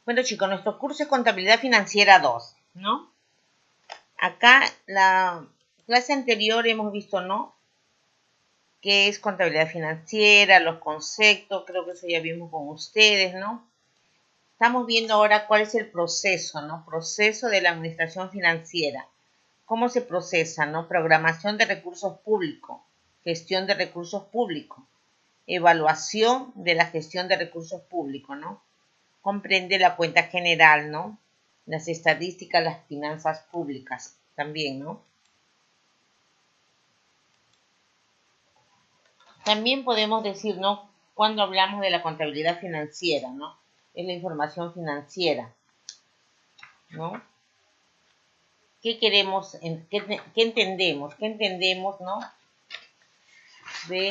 Bueno, chicos, nuestro curso es Contabilidad Financiera 2, ¿no? Acá, la clase anterior hemos visto, ¿no? ¿Qué es contabilidad financiera? Los conceptos, creo que eso ya vimos con ustedes, ¿no? Estamos viendo ahora cuál es el proceso, ¿no? Proceso de la administración financiera. ¿Cómo se procesa, no? Programación de recursos públicos, gestión de recursos públicos, evaluación de la gestión de recursos públicos, ¿no? Comprende la cuenta general, ¿no? Las estadísticas, las finanzas públicas también, ¿no? También podemos decir, ¿no? Cuando hablamos de la contabilidad financiera, ¿no? Es la información financiera, ¿no? ¿Qué queremos, qué entendemos? ¿Qué entendemos, ¿no? De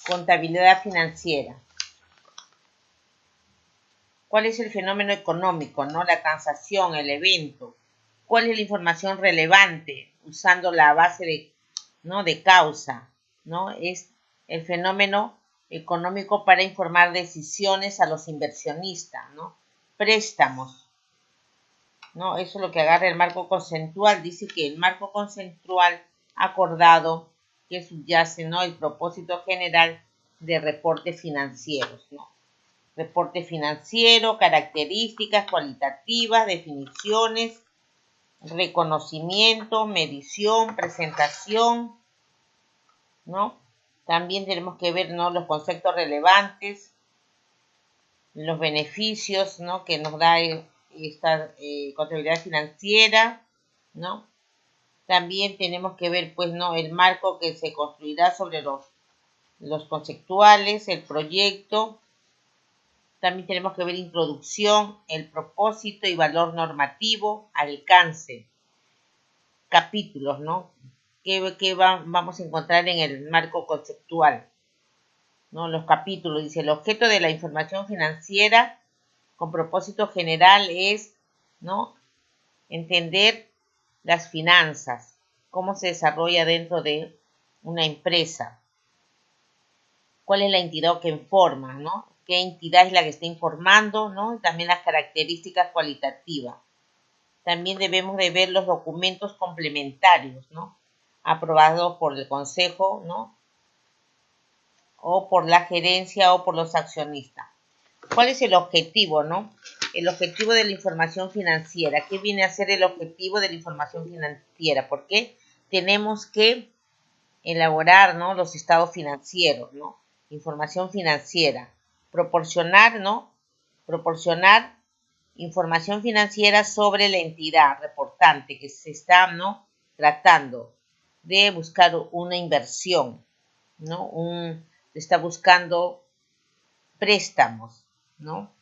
contabilidad financiera. ¿Cuál es el fenómeno económico, no? La transacción, el evento. ¿Cuál es la información relevante? Usando la base de, ¿no? De causa, ¿no? Es el fenómeno económico para informar decisiones a los inversionistas, ¿no? Préstamos, ¿no? Eso es lo que agarra el marco conceptual. Dice que el marco conceptual acordado que subyace, ¿no? El propósito general de reportes financieros, ¿no? Reporte financiero, características cualitativas, definiciones, reconocimiento, medición, presentación, ¿no? También tenemos que ver, ¿no? Los conceptos relevantes, los beneficios, ¿no? Que nos da esta contabilidad financiera, ¿no? También tenemos que ver, pues, ¿no? El marco que se construirá sobre los conceptuales, el proyecto. También tenemos que ver introducción, el propósito y valor normativo, alcance, capítulos, ¿no? ¿Qué vamos a encontrar en el marco conceptual? ¿No? Los capítulos, dice, el objeto de la información financiera con propósito general es, ¿no? Entender las finanzas, cómo se desarrolla dentro de una empresa, cuál es la entidad que informa, ¿no? Qué entidad es la que está informando, ¿no? Y también las características cualitativas. También debemos de ver los documentos complementarios, ¿no? Aprobados por el consejo, ¿no? O por la gerencia o por los accionistas. ¿Cuál es el objetivo, no? El objetivo de la información financiera. ¿Qué viene a ser el objetivo de la información financiera? Porque tenemos que elaborar, ¿no? Los estados financieros, ¿no? Información financiera. Proporcionar, ¿no? Proporcionar información financiera sobre la entidad reportante que se está, ¿no? Tratando de buscar una inversión, ¿no? Está buscando préstamos, ¿no?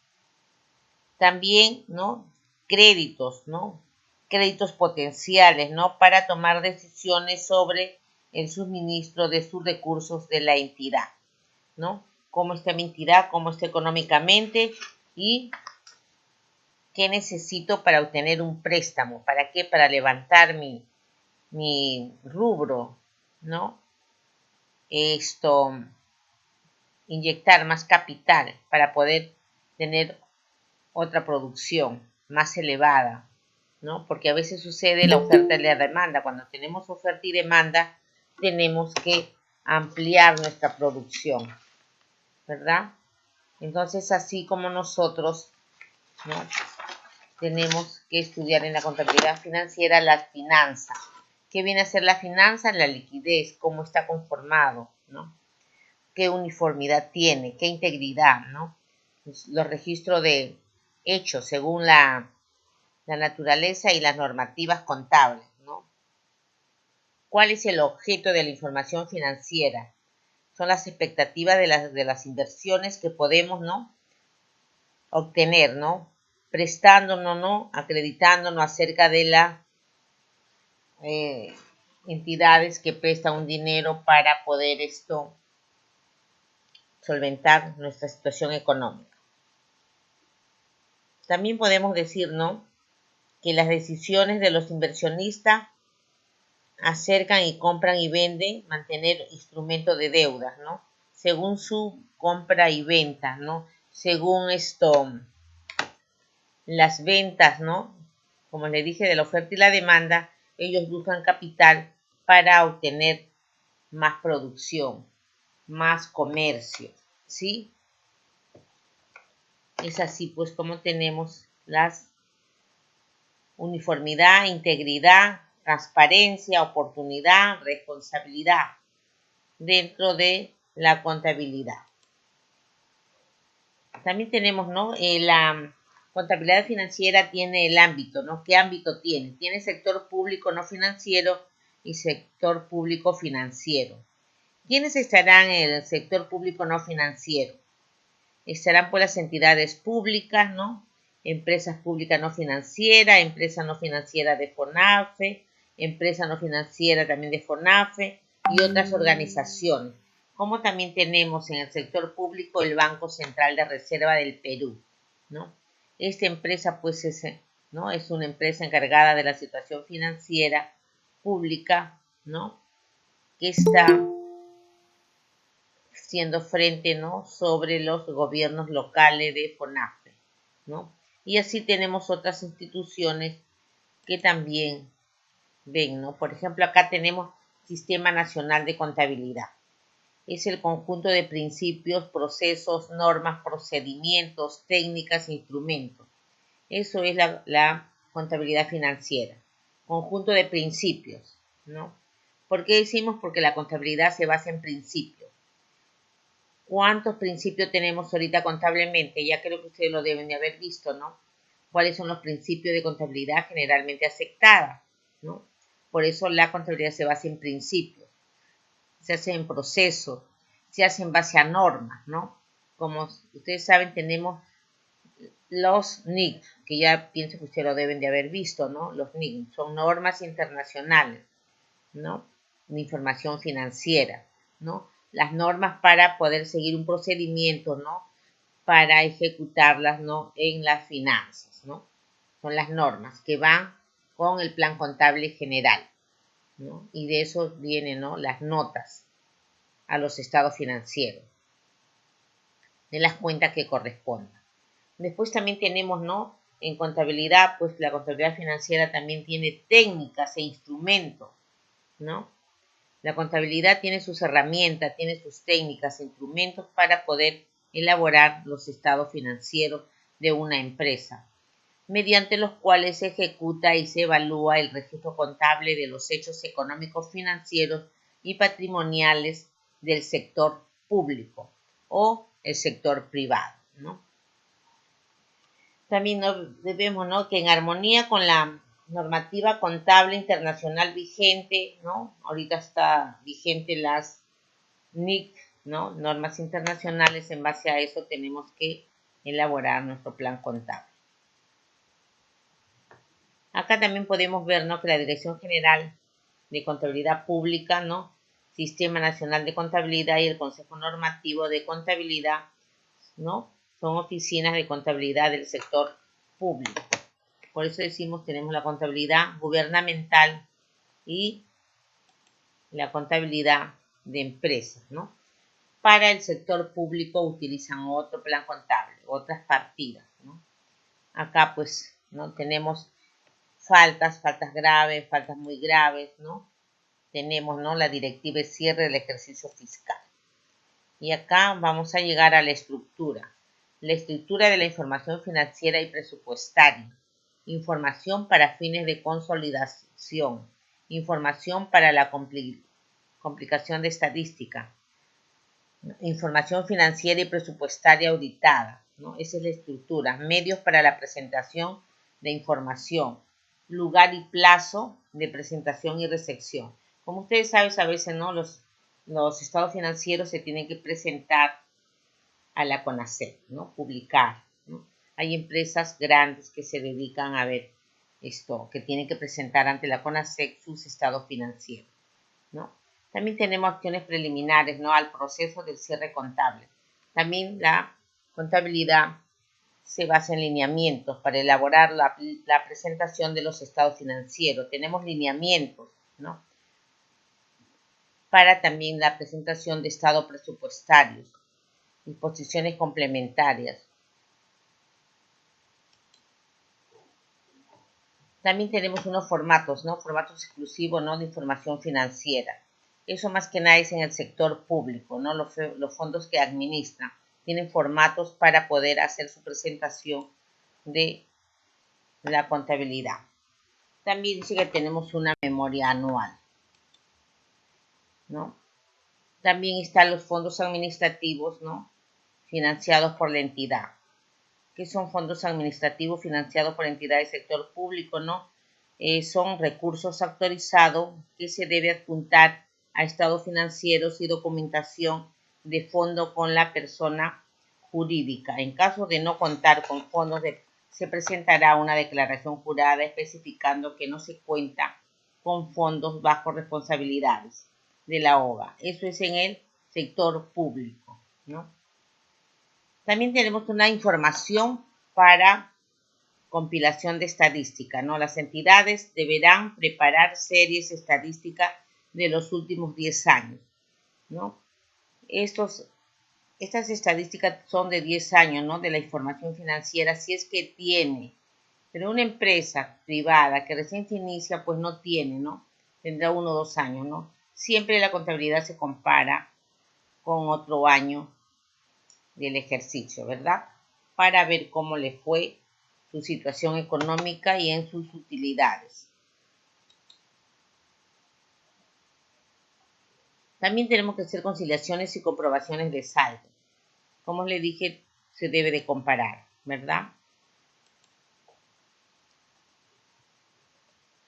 También, ¿no? Créditos, ¿no? Créditos potenciales, ¿no? Para tomar decisiones sobre el suministro de sus recursos de la entidad, ¿no? Cómo está mi entidad, cómo está económicamente y qué necesito para obtener un préstamo. ¿Para qué? Para levantar mi rubro, ¿no? Inyectar más capital para poder tener otra producción más elevada, ¿no? Porque a veces sucede la oferta y la demanda. Cuando tenemos oferta y demanda, tenemos que ampliar nuestra producción, ¿verdad? Entonces, así como nosotros, ¿no? Tenemos que estudiar en la contabilidad financiera las finanzas. ¿Qué viene a ser la finanza? La liquidez, cómo está conformado, ¿no? Qué uniformidad tiene, qué integridad, ¿no? Los registros de hechos según la naturaleza y las normativas contables, ¿no? ¿Cuál es el objeto de la información financiera? Son las expectativas de las inversiones que podemos, ¿no? Obtener, ¿no? Prestándonos, ¿no? Acreditándonos acerca de las entidades que prestan un dinero para poder solventar nuestra situación económica. También podemos decir, ¿no? Que las decisiones de los inversionistas acercan y compran y venden, mantener instrumentos de deudas, ¿no? Según su compra y venta, ¿no? Según las ventas, ¿no? Como les dije, de la oferta y la demanda, ellos buscan capital para obtener más producción, más comercio, ¿sí? Es así pues como tenemos las uniformidad, integridad, transparencia, oportunidad, responsabilidad dentro de la contabilidad. También tenemos, ¿no? La contabilidad financiera tiene el ámbito, ¿no? ¿Qué ámbito tiene? Tiene sector público no financiero y sector público financiero. ¿Quiénes estarán en el sector público no financiero? Estarán por las entidades públicas, ¿no? Empresas públicas no financieras, empresa no financiera de FONAFE, empresa no financiera también de FONAFE y otras organizaciones. Como también tenemos en el sector público el Banco Central de Reserva del Perú, ¿no? Esta empresa pues ¿no? Es una empresa encargada de la situación financiera pública, ¿no? Que está siendo frente, ¿no? Sobre los gobiernos locales de FONAFE, ¿no? Y así tenemos otras instituciones que también ven, ¿no? Por ejemplo, acá tenemos Sistema Nacional de Contabilidad. Es el conjunto de principios, procesos, normas, procedimientos, técnicas e instrumentos. Eso es la contabilidad financiera. Conjunto de principios, ¿no? ¿Por qué decimos? Porque la contabilidad se basa en principios. ¿Cuántos principios tenemos ahorita contablemente? Ya creo que ustedes lo deben de haber visto, ¿no? ¿Cuáles son los principios de contabilidad generalmente aceptada, ¿no? Por eso la contabilidad se basa en principios, se hace en procesos, se hace en base a normas, ¿no? Como ustedes saben, tenemos los NIC, que ya pienso que ustedes lo deben de haber visto, ¿no? Los NIC son normas internacionales, ¿no? De información financiera, ¿no? Las normas para poder seguir un procedimiento, ¿no? Para ejecutarlas, ¿no? En las finanzas, ¿no? Son las normas que van con el plan contable general, ¿no? Y de eso vienen, ¿no? Las notas a los estados financieros, de las cuentas que correspondan. Después también tenemos, ¿no? En contabilidad, pues la contabilidad financiera también tiene técnicas e instrumentos, ¿no? La contabilidad tiene sus herramientas, tiene sus técnicas, instrumentos para poder elaborar los estados financieros de una empresa, mediante los cuales se ejecuta y se evalúa el registro contable de los hechos económicos, financieros y patrimoniales del sector público o el sector privado, ¿no? También debemos, ¿no? Que en armonía con la normativa contable internacional vigente, ¿no? Ahorita está vigente las NIC, ¿no? Normas internacionales, en base a eso tenemos que elaborar nuestro plan contable. Acá también podemos ver, ¿no? Que la Dirección General de Contabilidad Pública, ¿no? Sistema Nacional de Contabilidad y el Consejo Normativo de Contabilidad, ¿no? Son oficinas de contabilidad del sector público. Por eso decimos, tenemos la contabilidad gubernamental y la contabilidad de empresas, ¿no? Para el sector público utilizan otro plan contable, otras partidas, ¿no? Acá pues, ¿no? Tenemos faltas graves, faltas muy graves, ¿no? Tenemos, ¿no? La directiva de cierre del ejercicio fiscal. Y acá vamos a llegar a la estructura. La estructura de la información financiera y presupuestaria. Información para fines de consolidación. Información para la complicación de estadística. Información financiera y presupuestaria auditada, ¿no? Esa es la estructura. Medios para la presentación de información. Lugar y plazo de presentación y recepción. Como ustedes saben, a veces, ¿no? Los estados financieros se tienen que presentar a la CONACEC, ¿no? Publicar, ¿no? Hay empresas grandes que se dedican a ver esto, que tienen que presentar ante la CONACEC sus estados financieros, ¿no? También tenemos acciones preliminares, ¿no? Al proceso del cierre contable. También la contabilidad se basa en lineamientos para elaborar la presentación de los estados financieros. Tenemos lineamientos, ¿no? Para también la presentación de estados presupuestarios, disposiciones complementarias. También tenemos unos formatos, ¿no? Formatos exclusivos, ¿no? De información financiera. Eso más que nada es en el sector público, ¿no? Los fondos que administran tienen formatos para poder hacer su presentación de la contabilidad. También dice que tenemos una memoria anual, ¿no? También están los fondos administrativos, ¿no? Financiados por la entidad. ¿Qué son fondos administrativos financiados por entidades del sector público, no? Son recursos autorizados que se debe adjuntar a estados financieros y documentación de fondo con la persona jurídica. En caso de no contar con fondos, se presentará una declaración jurada especificando que no se cuenta con fondos bajo responsabilidades de la OGA. Eso es en el sector público, ¿no? También tenemos una información para compilación de estadística, ¿no? Las entidades deberán preparar series estadísticas de los últimos 10 años, ¿no? Estas estadísticas son de 10 años, ¿no? De la información financiera, si es que tiene. Pero una empresa privada que recién se inicia, pues no tiene, ¿no? Tendrá 1 o 2 años, ¿no? Siempre la contabilidad se compara con otro año del ejercicio, ¿verdad? Para ver cómo le fue su situación económica y en sus utilidades. También tenemos que hacer conciliaciones y comprobaciones de saldo. Como les dije, se debe de comparar, ¿verdad?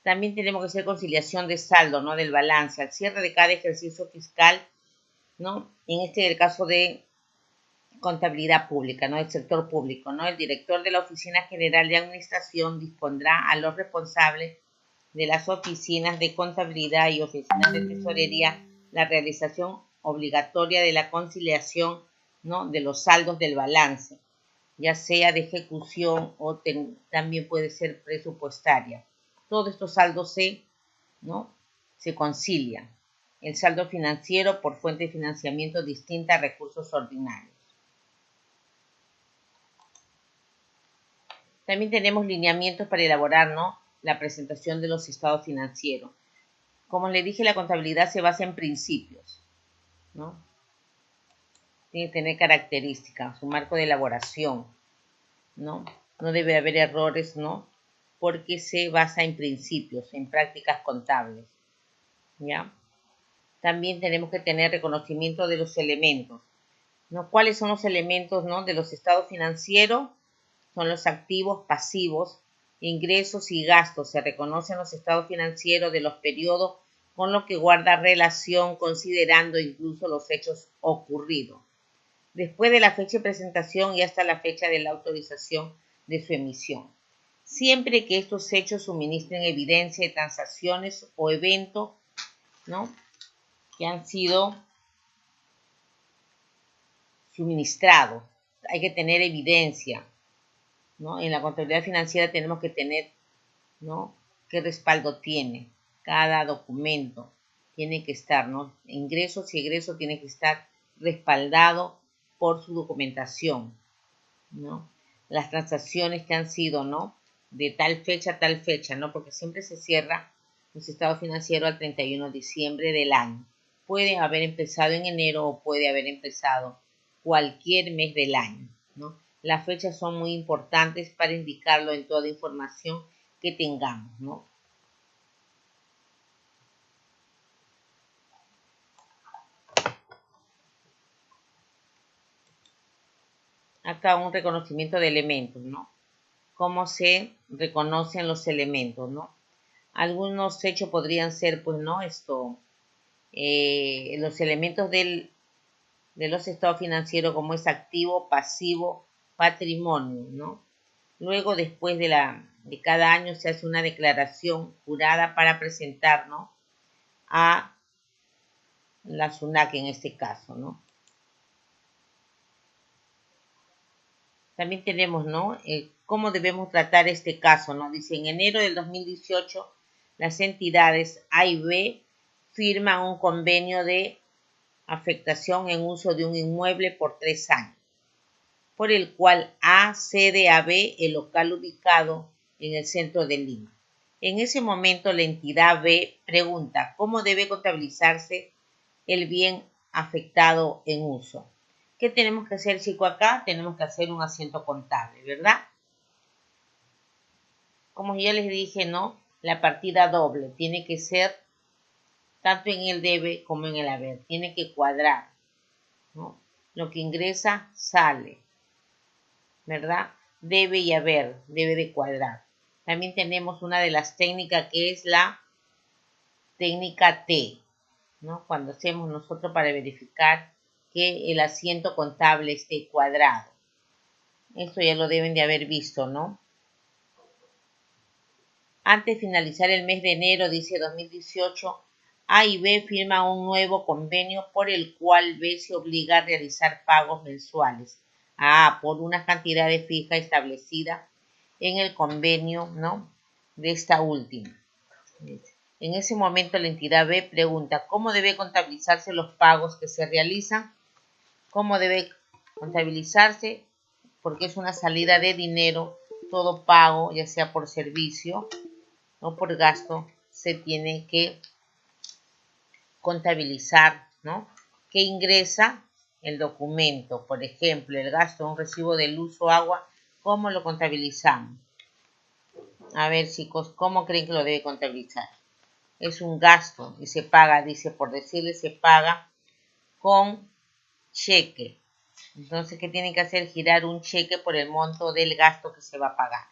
También tenemos que hacer conciliación de saldo, ¿no? Del balance al cierre de cada ejercicio fiscal, ¿no? En el caso de contabilidad pública, ¿no? El sector público, ¿no? El director de la Oficina General de Administración dispondrá a los responsables de las oficinas de contabilidad y oficinas de tesorería la realización obligatoria de la conciliación, ¿no? De los saldos del balance, ya sea de ejecución o también puede ser presupuestaria. Todos estos saldos ¿no? se concilian. El saldo financiero por fuente de financiamiento distinta a recursos ordinarios. También tenemos lineamientos para elaborar, ¿no? La presentación de los estados financieros. Como le dije, la contabilidad se basa en principios, ¿no? Tiene que tener características, su marco de elaboración, ¿no? No debe haber errores, ¿no? Porque se basa en principios, en prácticas contables, ¿ya? También tenemos que tener reconocimiento de los elementos, ¿no? ¿Cuáles son los elementos, ¿no? De los estados financieros? Son los activos, pasivos, ingresos y gastos. Se reconocen los estados financieros de los periodos con lo que guarda relación considerando incluso los hechos ocurridos, después de la fecha de presentación y hasta la fecha de la autorización de su emisión, siempre que estos hechos suministren evidencia de transacciones o eventos, ¿no? que han sido suministrados. Hay que tener evidencia, ¿no? En la contabilidad financiera tenemos que tener, ¿no? ¿Qué respaldo tiene? Cada documento tiene que estar, ¿no? Ingresos y egresos tiene que estar respaldado por su documentación, ¿no? Las transacciones que han sido, ¿no? De tal fecha a tal fecha, ¿no? Porque siempre se cierra los estados financieros al 31 de diciembre del año. Puede haber empezado en enero o puede haber empezado cualquier mes del año, ¿no? Las fechas son muy importantes para indicarlo en toda información que tengamos, ¿no? Acá un reconocimiento de elementos, ¿no? Cómo se reconocen los elementos, ¿no? Algunos hechos podrían ser, pues, ¿no? Los elementos de los estados financieros como es activo, pasivo, patrimonio, ¿no? Luego, después de cada año, se hace una declaración jurada para presentar, ¿no? A la SUNAT en este caso, ¿no? También tenemos, ¿no? Cómo debemos tratar este caso, ¿no? Dice, en enero del 2018, las entidades A y B firman un convenio de afectación en uso de un inmueble por 3 años, por el cual A cede a B el local ubicado en el centro de Lima. En ese momento la entidad B pregunta cómo debe contabilizarse el bien afectado en uso. ¿Qué tenemos que hacer, chico, acá? Tenemos que hacer un asiento contable, ¿verdad? Como ya les dije, ¿no? La partida doble tiene que ser tanto en el debe como en el haber. Tiene que cuadrar, ¿no? Lo que ingresa, sale, ¿verdad? Debe y haber, debe de cuadrar. También tenemos una de las técnicas que es la técnica T, ¿no? Cuando hacemos nosotros para verificar que el asiento contable esté cuadrado. Esto ya lo deben de haber visto, ¿no? Antes de finalizar el mes de enero, dice 2018, A y B firman un nuevo convenio por el cual B se obliga a realizar pagos mensuales a A por una cantidad fija establecida en el convenio, ¿no? De esta última. En ese momento la entidad B pregunta cómo debe contabilizarse los pagos que se realizan, cómo debe contabilizarse, porque es una salida de dinero, todo pago, ya sea por servicio o por gasto, se tiene que contabilizar, ¿no? Que ingresa el documento, por ejemplo, el gasto, un recibo de luz o agua, ¿cómo lo contabilizamos? A ver, chicos, ¿cómo creen que lo debe contabilizar? Es un gasto y se paga, dice, por decirle, se paga con cheque. Entonces, ¿qué tienen que hacer? Girar un cheque por el monto del gasto que se va a pagar.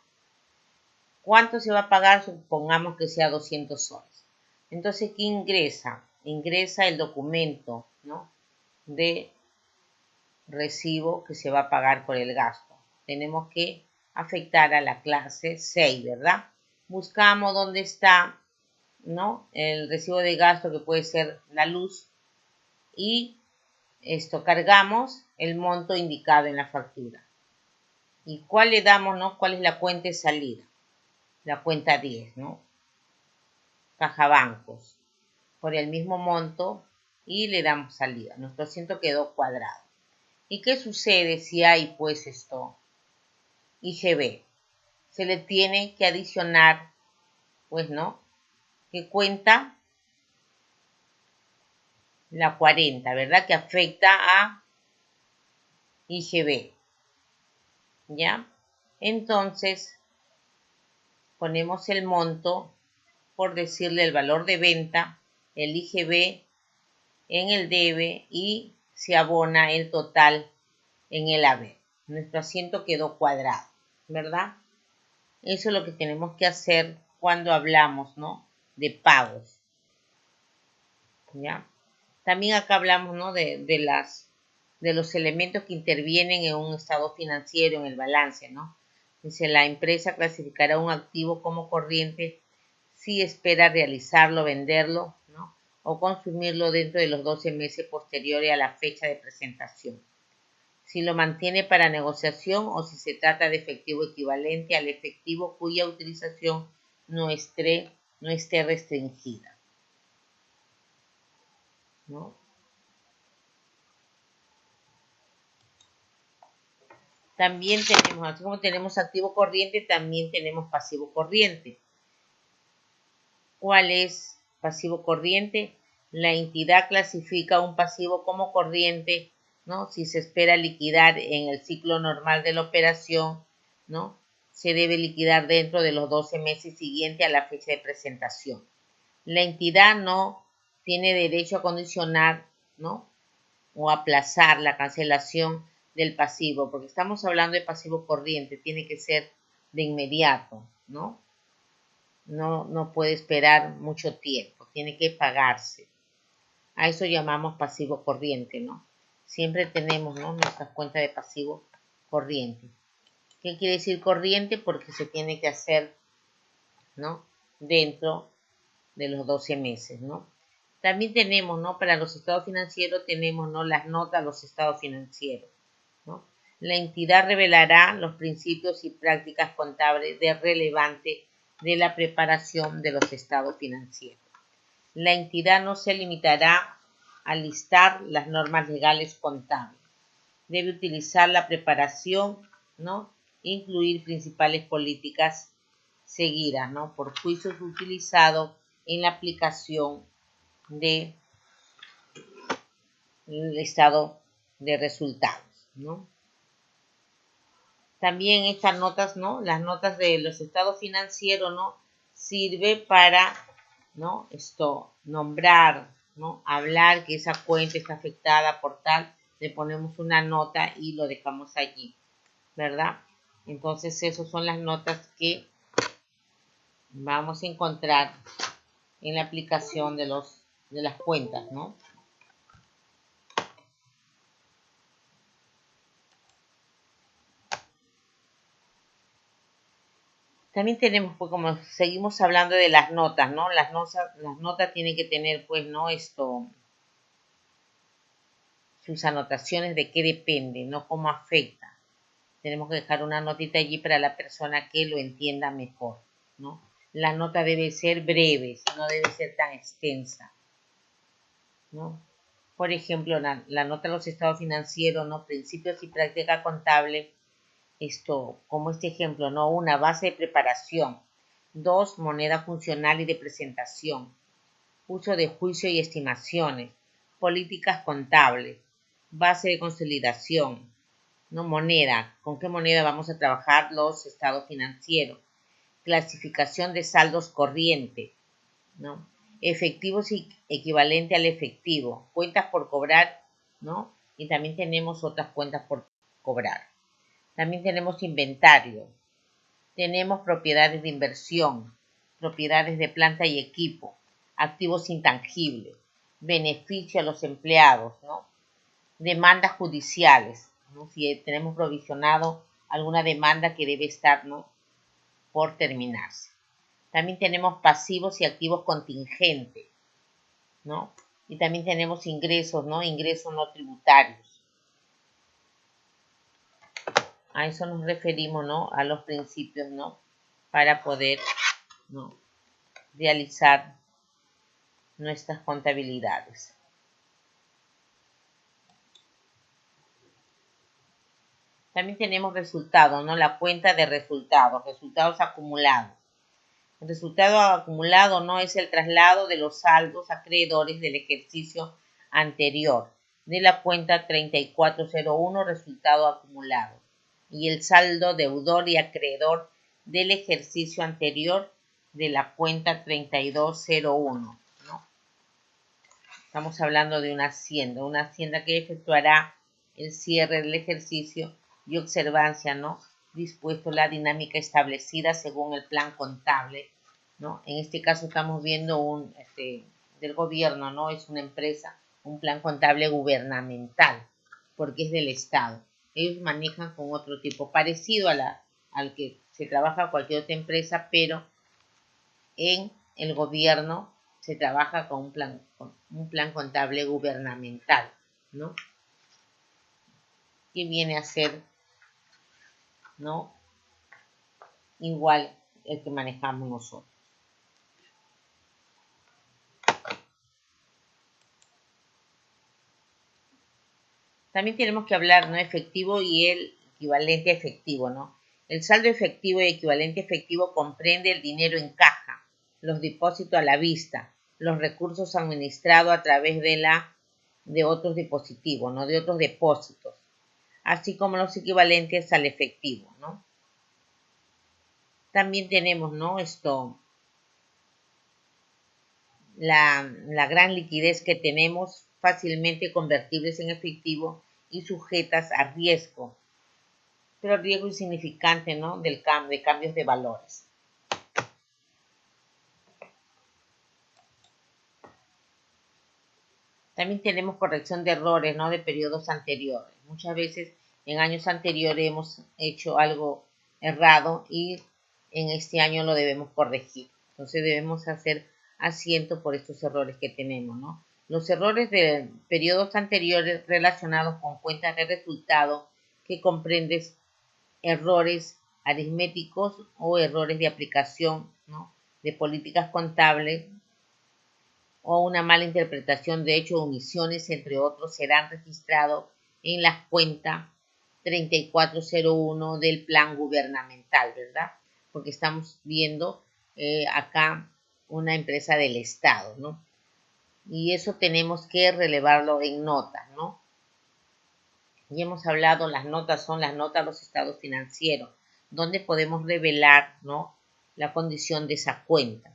¿Cuánto se va a pagar? Supongamos que sea 200 soles. Entonces, ¿qué ingresa? Ingresa el documento, ¿no? De recibo que se va a pagar por el gasto. Tenemos que afectar a la clase 6, ¿verdad? Buscamos dónde está, ¿no? El recibo de gasto, que puede ser la luz, y cargamos el monto indicado en la factura. ¿Y cuál le damos, no? ¿Cuál es la cuenta de salida? La cuenta 10, ¿no? Caja bancos, por el mismo monto, y le damos salida. Nuestro asiento quedó cuadrado. ¿Y qué sucede si hay, pues, IGB? Se le tiene que adicionar, pues, ¿no? ¿Qué cuenta? La 40, ¿verdad? Que afecta a IGB, ¿ya? Entonces, ponemos el monto, por decirle el valor de venta, el IGB en el debe y se abona el total en el haber. Nuestro asiento quedó cuadrado, ¿verdad? Eso es lo que tenemos que hacer cuando hablamos, ¿no? De pagos, ¿ya? También acá hablamos, ¿no? De los elementos que intervienen en un estado financiero, en el balance, ¿no? Dice, la empresa clasificará un activo como corriente si espera realizarlo, venderlo, ¿no? O consumirlo dentro de los 12 meses posteriores a la fecha de presentación. Si lo mantiene para negociación o si se trata de efectivo equivalente al efectivo cuya utilización no esté restringida, ¿no? También tenemos, así como tenemos activo corriente, también tenemos pasivo corriente. ¿Cuál es pasivo corriente? La entidad clasifica un pasivo como corriente, ¿no? Si se espera liquidar en el ciclo normal de la operación, ¿no? Se debe liquidar dentro de los 12 meses siguientes a la fecha de presentación. La entidad no tiene derecho a condicionar, ¿no? O aplazar la cancelación del pasivo, porque estamos hablando de pasivo corriente, tiene que ser de inmediato, ¿no? No puede esperar mucho tiempo, tiene que pagarse. A eso llamamos pasivo corriente, ¿no? Siempre tenemos, ¿no? Nuestras cuentas de pasivo corriente. ¿Qué quiere decir corriente? Porque se tiene que hacer, ¿no? Dentro de los 12 meses, ¿no? También tenemos, ¿no? Para los estados financieros tenemos, ¿no? Las notas, los estados financieros, ¿no? La entidad revelará los principios y prácticas contables de relevante de la preparación de los estados financieros. La entidad no se limitará a listar las normas legales contables. Debe utilizar la preparación, ¿no? Incluir principales políticas seguidas, ¿no? Por juicios utilizados en la aplicación del estado de resultados, ¿no? También estas notas, ¿no? Las notas de los estados financieros, ¿no? Sirve para, ¿no? Nombrar, ¿no? Hablar que esa cuenta está afectada por tal, le ponemos una nota y lo dejamos allí, ¿verdad? Entonces, esas son las notas que vamos a encontrar en la aplicación de las cuentas, ¿no? También tenemos, pues, como seguimos hablando de las notas, ¿no? Las notas tienen que tener, pues, ¿no? Sus anotaciones de qué depende, no cómo afecta. Tenemos que dejar una notita allí para la persona que lo entienda mejor, ¿no? La nota debe ser breve, no debe ser tan extensa, ¿no? Por ejemplo, la nota de los estados financieros, ¿no? Principios y práctica contable, como este ejemplo, ¿no? 1, base de preparación. 2, moneda funcional y de presentación. Uso de juicio y estimaciones. Políticas contables. Base de consolidación. ¿No? Moneda. ¿Con qué moneda vamos a trabajar los estados financieros? Clasificación de saldos corrientes, ¿no? Efectivos y equivalente al efectivo. Cuentas por cobrar, ¿no? Y también tenemos otras cuentas por cobrar. También tenemos inventario. Tenemos propiedades de inversión, propiedades de planta y equipo, activos intangibles, beneficio a los empleados, ¿no? Demandas judiciales, ¿no? Si tenemos provisionado alguna demanda que debe estar, ¿no? Por terminarse. También tenemos pasivos y activos contingentes, ¿no? Y también tenemos ingresos, ¿no? Ingresos no tributarios. A eso nos referimos, ¿no? A los principios, ¿no? Para poder, ¿no? Realizar nuestras contabilidades. También tenemos resultados, ¿no? La cuenta de resultados acumulados. El resultado acumulado no es el traslado de los saldos acreedores del ejercicio anterior de la cuenta 3401 resultado acumulado y el saldo deudor y acreedor del ejercicio anterior de la cuenta 3201, ¿no? Estamos hablando de una hacienda que efectuará el cierre del ejercicio y observancia, ¿no? Dispuesto la dinámica establecida según el plan contable, ¿no? En este caso estamos viendo del gobierno, ¿no? Es una empresa, un plan contable gubernamental, porque es del Estado. Ellos manejan con otro tipo, parecido al que se trabaja cualquier otra empresa, pero en el gobierno se trabaja con un plan contable gubernamental, ¿no? Que viene a ser, ¿no? Igual el que manejamos nosotros. También tenemos que hablar, ¿no? Efectivo y el equivalente a efectivo, ¿no? El saldo efectivo y equivalente efectivo comprende el dinero en caja, los depósitos a la vista, los recursos administrados a través de otros dispositivos, ¿no? De otros depósitos, así como los equivalentes al efectivo, ¿no? También tenemos, ¿no? La gran liquidez que tenemos, fácilmente convertibles en efectivo y sujetas a riesgo, pero riesgo insignificante, ¿no? De cambios de valores. También tenemos corrección de errores, ¿no? De periodos anteriores. Muchas veces en años anteriores hemos hecho algo errado y en este año lo debemos corregir. Entonces debemos hacer asiento por estos errores que tenemos, ¿no? Los errores de periodos anteriores relacionados con cuentas de resultado que comprenden errores aritméticos o errores de aplicación, ¿no? De políticas contables o una mala interpretación de hechos o omisiones, entre otros, serán registrados en las cuentas 3401 del plan gubernamental, ¿verdad? porque estamos viendo acá una empresa del Estado, ¿no? Y eso tenemos que relevarlo en notas, ¿no? Ya hemos hablado, las notas son las notas de los estados financieros, donde podemos revelar, ¿no?, la condición de esa cuenta.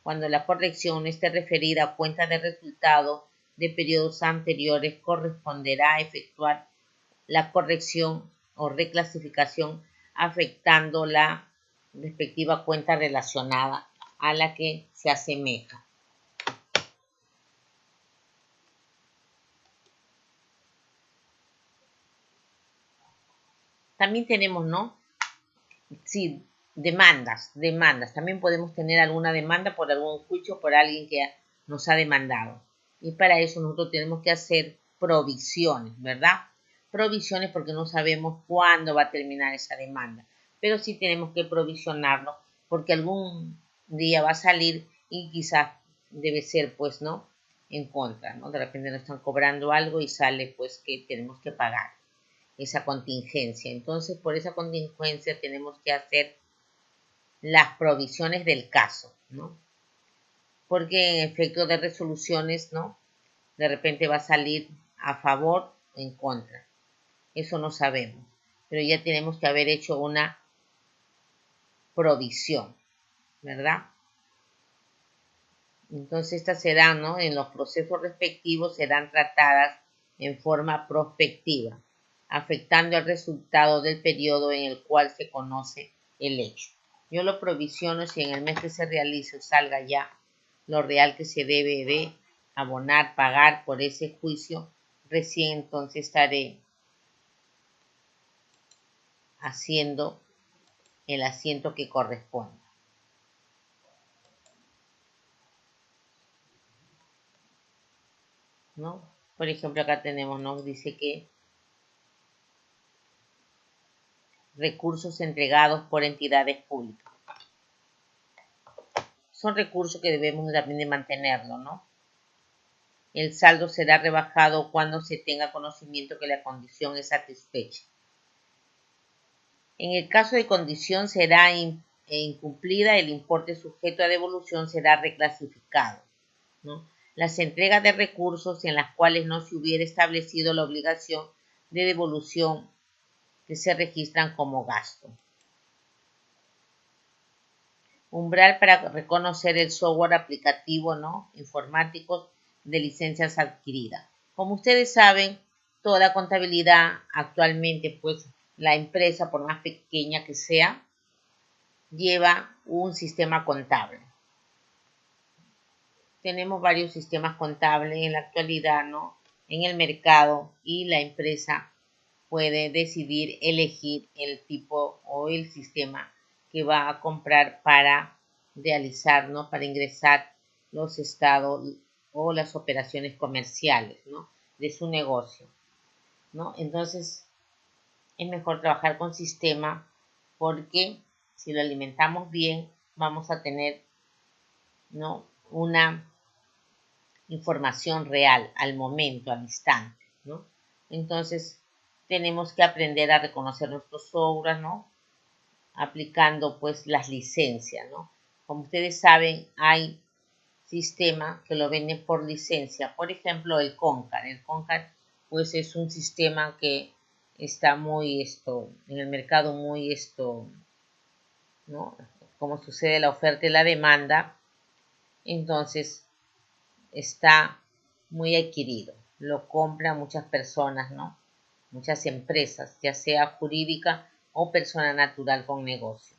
Cuando la corrección esté referida a cuenta de resultado de periodos anteriores, corresponderá a efectuar la corrección o reclasificación afectando la respectiva cuenta relacionada a la que se asemeja. También tenemos, ¿no? Sí, demandas. También podemos tener alguna demanda por algún juicio, por alguien que nos ha demandado. Y para eso nosotros tenemos que hacer provisiones, ¿verdad? Provisiones porque no sabemos cuándo va a terminar esa demanda. Pero sí tenemos que provisionarlo porque algún día va a salir y quizás debe ser, pues, ¿no?, en contra, ¿no? De repente nos están cobrando algo y sale, pues, que tenemos que pagar esa contingencia. Entonces, por esa contingencia tenemos que hacer las provisiones del caso, ¿no? Porque en efecto de resoluciones, ¿no?, de repente va a salir a favor o en contra. Eso no sabemos. Pero ya tenemos que haber hecho una provisión, ¿verdad? Entonces estas serán, ¿no?, en los procesos respectivos serán tratadas en forma prospectiva, afectando el resultado del periodo en el cual se conoce el hecho. Yo lo provisiono si en el mes que se realice o salga ya lo real que se debe de abonar, pagar por ese juicio, recién entonces estaré haciendo el asiento que corresponde, ¿no? Por ejemplo, acá tenemos, ¿no?, dice que recursos entregados por entidades públicas. Son recursos que debemos también de mantenerlo, ¿no? El saldo será rebajado cuando se tenga conocimiento que la condición es satisfecha. En el caso de condición será incumplida, el importe sujeto a devolución será reclasificado, ¿no? Las entregas de recursos en las cuales no se hubiera establecido la obligación de devolución que se registran como gasto. Umbral para reconocer el software aplicativo, ¿no?, informáticos de licencias adquiridas. Como ustedes saben, toda contabilidad actualmente, pues la empresa, por más pequeña que sea, lleva un sistema contable. Tenemos varios sistemas contables en la actualidad, ¿no?, en el mercado, y la empresa puede decidir elegir el tipo o el sistema que va a comprar para realizar, ¿no?, para ingresar los estados o las operaciones comerciales, ¿no?, de su negocio, ¿no? Entonces, es mejor trabajar con sistema porque si lo alimentamos bien, vamos a tener, ¿no?, una información real al momento, al instante, ¿no? Entonces, tenemos que aprender a reconocer nuestros obras, ¿no?, aplicando pues las licencias, ¿no? Como ustedes saben, hay sistemas que lo venden por licencia. Por ejemplo, el Concar. El Concar pues es un sistema que está muy en el mercado muy ¿no? Como sucede la oferta y la demanda, entonces está muy adquirido. Lo compran muchas personas, ¿no?, muchas empresas, ya sea jurídica o persona natural con negocio,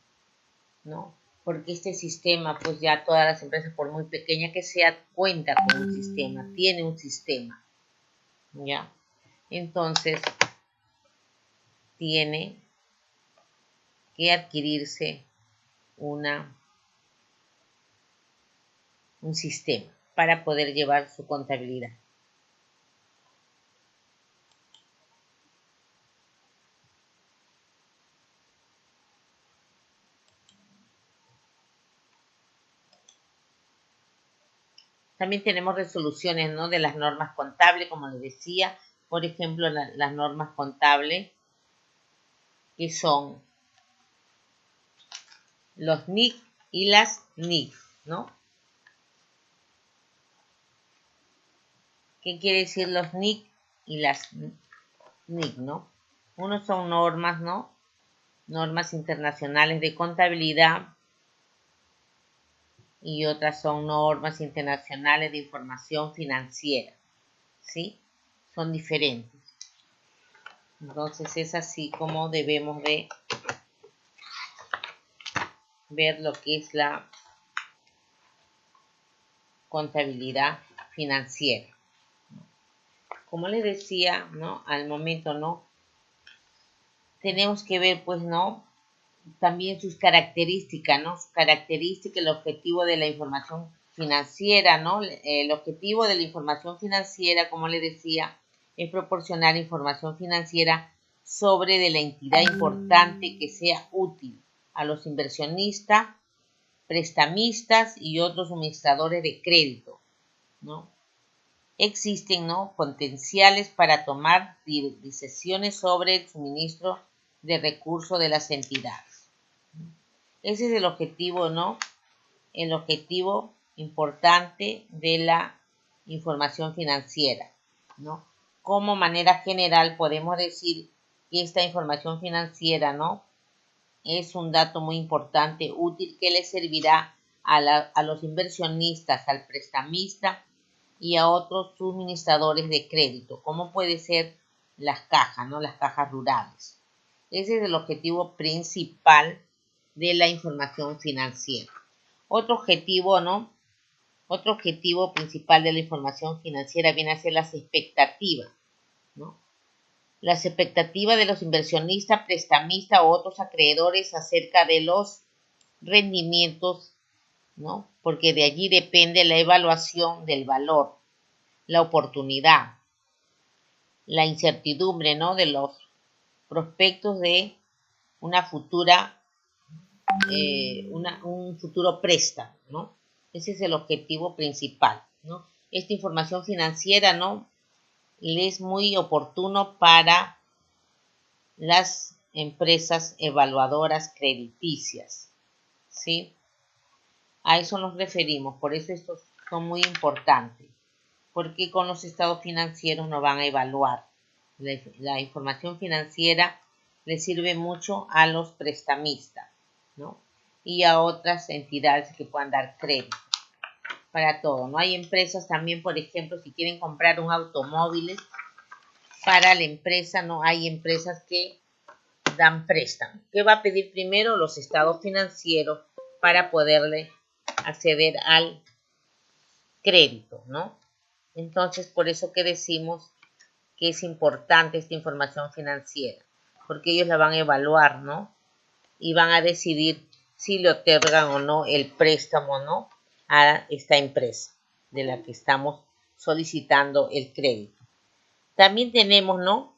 ¿no? Porque este sistema, pues ya todas las empresas, por muy pequeña que sea, cuenta con un sistema, tiene un sistema, ¿ya? Entonces, tiene que adquirirse un sistema para poder llevar su contabilidad. También tenemos resoluciones, ¿no?, de las normas contables, como les decía. Por ejemplo, las normas contables que son los NIC y las NIC, ¿no? ¿Qué quiere decir los NIC y las NIC, ¿no? Unos son normas, ¿no? Normas internacionales de contabilidad y otras son normas internacionales de información financiera, ¿sí? Son diferentes. Entonces es así como debemos de ver lo que es la contabilidad financiera. Como les decía, ¿no? Al momento, ¿no? Tenemos que ver, pues, ¿no? También sus características, ¿no? Su característica, el objetivo de la información financiera, ¿no? El objetivo de la información financiera, como les decía, es proporcionar información financiera sobre de la entidad importante que sea útil a los inversionistas, prestamistas y otros suministradores de crédito, ¿no? Existen, ¿no? Potenciales para tomar decisiones sobre el suministro de recursos de las entidades. Ese es el objetivo, ¿no? El objetivo importante de la información financiera, ¿no? Como manera general podemos decir que esta información financiera, ¿no? Es un dato muy importante, útil, que le servirá a los inversionistas, al prestamista y a otros suministradores de crédito, como puede ser las cajas, ¿no? Las cajas rurales. Ese es el objetivo principal de la información financiera. Otro objetivo, ¿no? Otro objetivo principal de la información financiera viene a ser las expectativas, ¿no? Las expectativas de los inversionistas, prestamistas o otros acreedores acerca de los rendimientos, ¿no? Porque de allí depende la evaluación del valor, la oportunidad, la incertidumbre, ¿no? De los prospectos de una futura, un futuro préstamo, ¿no? Ese es el objetivo principal, ¿no? Esta información financiera, ¿no? Le es muy oportuno para las empresas evaluadoras crediticias, ¿sí? A eso nos referimos, por eso estos son muy importantes, porque con los estados financieros nos van a evaluar. La información financiera le sirve mucho a los prestamistas, ¿no? Y a otras entidades que puedan dar crédito para todo, ¿no? Hay empresas también, por ejemplo, si quieren comprar un automóvil para la empresa, ¿no? Hay empresas que dan préstamo. ¿Qué va a pedir primero? Los estados financieros para poderle acceder al crédito, ¿no? Entonces, por eso que decimos que es importante esta información financiera, porque ellos la van a evaluar, ¿no? Y van a decidir si le otorgan o no el préstamo, ¿no? A esta empresa de la que estamos solicitando el crédito. También tenemos, ¿no?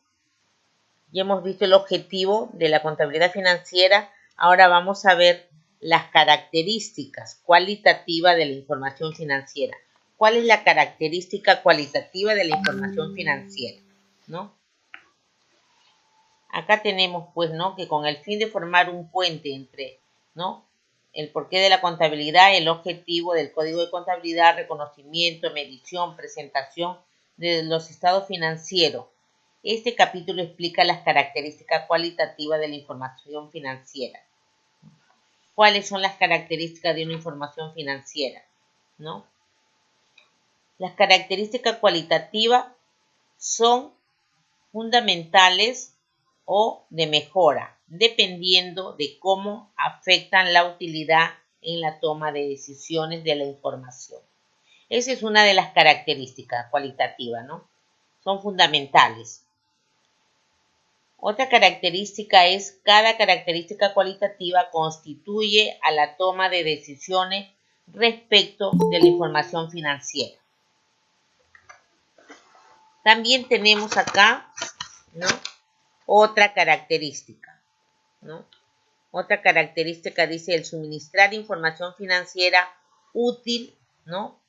Ya hemos visto el objetivo de la contabilidad financiera. Ahora vamos a ver las características cualitativas de la información financiera. ¿Cuál es la característica cualitativa de la información financiera? ¿No? Acá tenemos, pues, ¿no? Que con el fin de formar un puente entre, ¿no? El porqué de la contabilidad, el objetivo del código de contabilidad, reconocimiento, medición, presentación de los estados financieros. Este capítulo explica las características cualitativas de la información financiera. ¿Cuáles son las características de una información financiera? ¿No? Las características cualitativas son fundamentales o de mejora, dependiendo de cómo afectan la utilidad en la toma de decisiones de la información. Esa es una de las características cualitativas, ¿no? Son fundamentales. Otra característica es cada característica cualitativa constituye a la toma de decisiones respecto de la información financiera. También tenemos acá, ¿no? Otra característica, ¿no? Otra característica dice el suministrar información financiera útil, ¿no?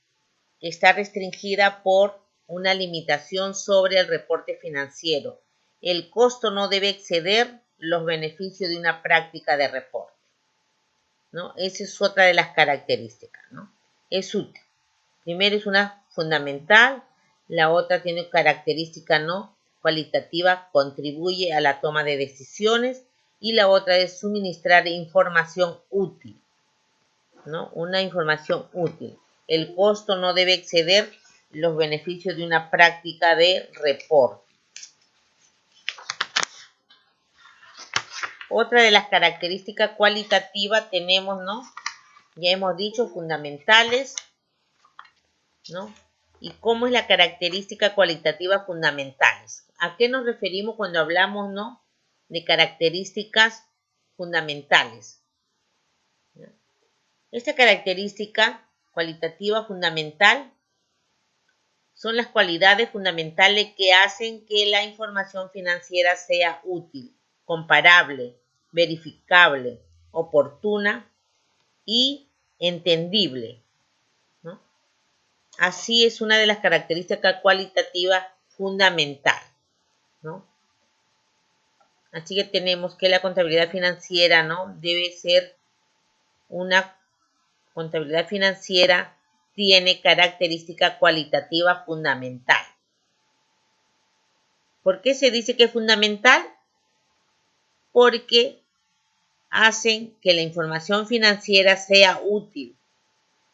Está restringida por una limitación sobre el reporte financiero. El costo no debe exceder los beneficios de una práctica de reporte. ¿no? Esa es otra de las características, ¿no? Es útil. Primero es una fundamental, la otra tiene característica no cualitativa, contribuye a la toma de decisiones, y la otra es suministrar información útil, ¿no? Una información útil. El costo no debe exceder los beneficios de una práctica de reporte. Otra de las características cualitativas tenemos, ¿no? Ya hemos dicho, fundamentales, ¿no? ¿Y cómo es la característica cualitativa fundamentales? ¿A qué nos referimos cuando hablamos, ¿no? De características fundamentales? Esta característica cualitativa fundamental son las cualidades fundamentales que hacen que la información financiera sea útil, comparable, verificable, oportuna y entendible, ¿no? Así es una de las características cualitativas fundamentales, ¿no? Así que tenemos que la contabilidad financiera, ¿no? Debe ser una contabilidad financiera, tiene característica cualitativa fundamental. ¿Por qué se dice que es fundamental? Porque hacen que la información financiera sea útil,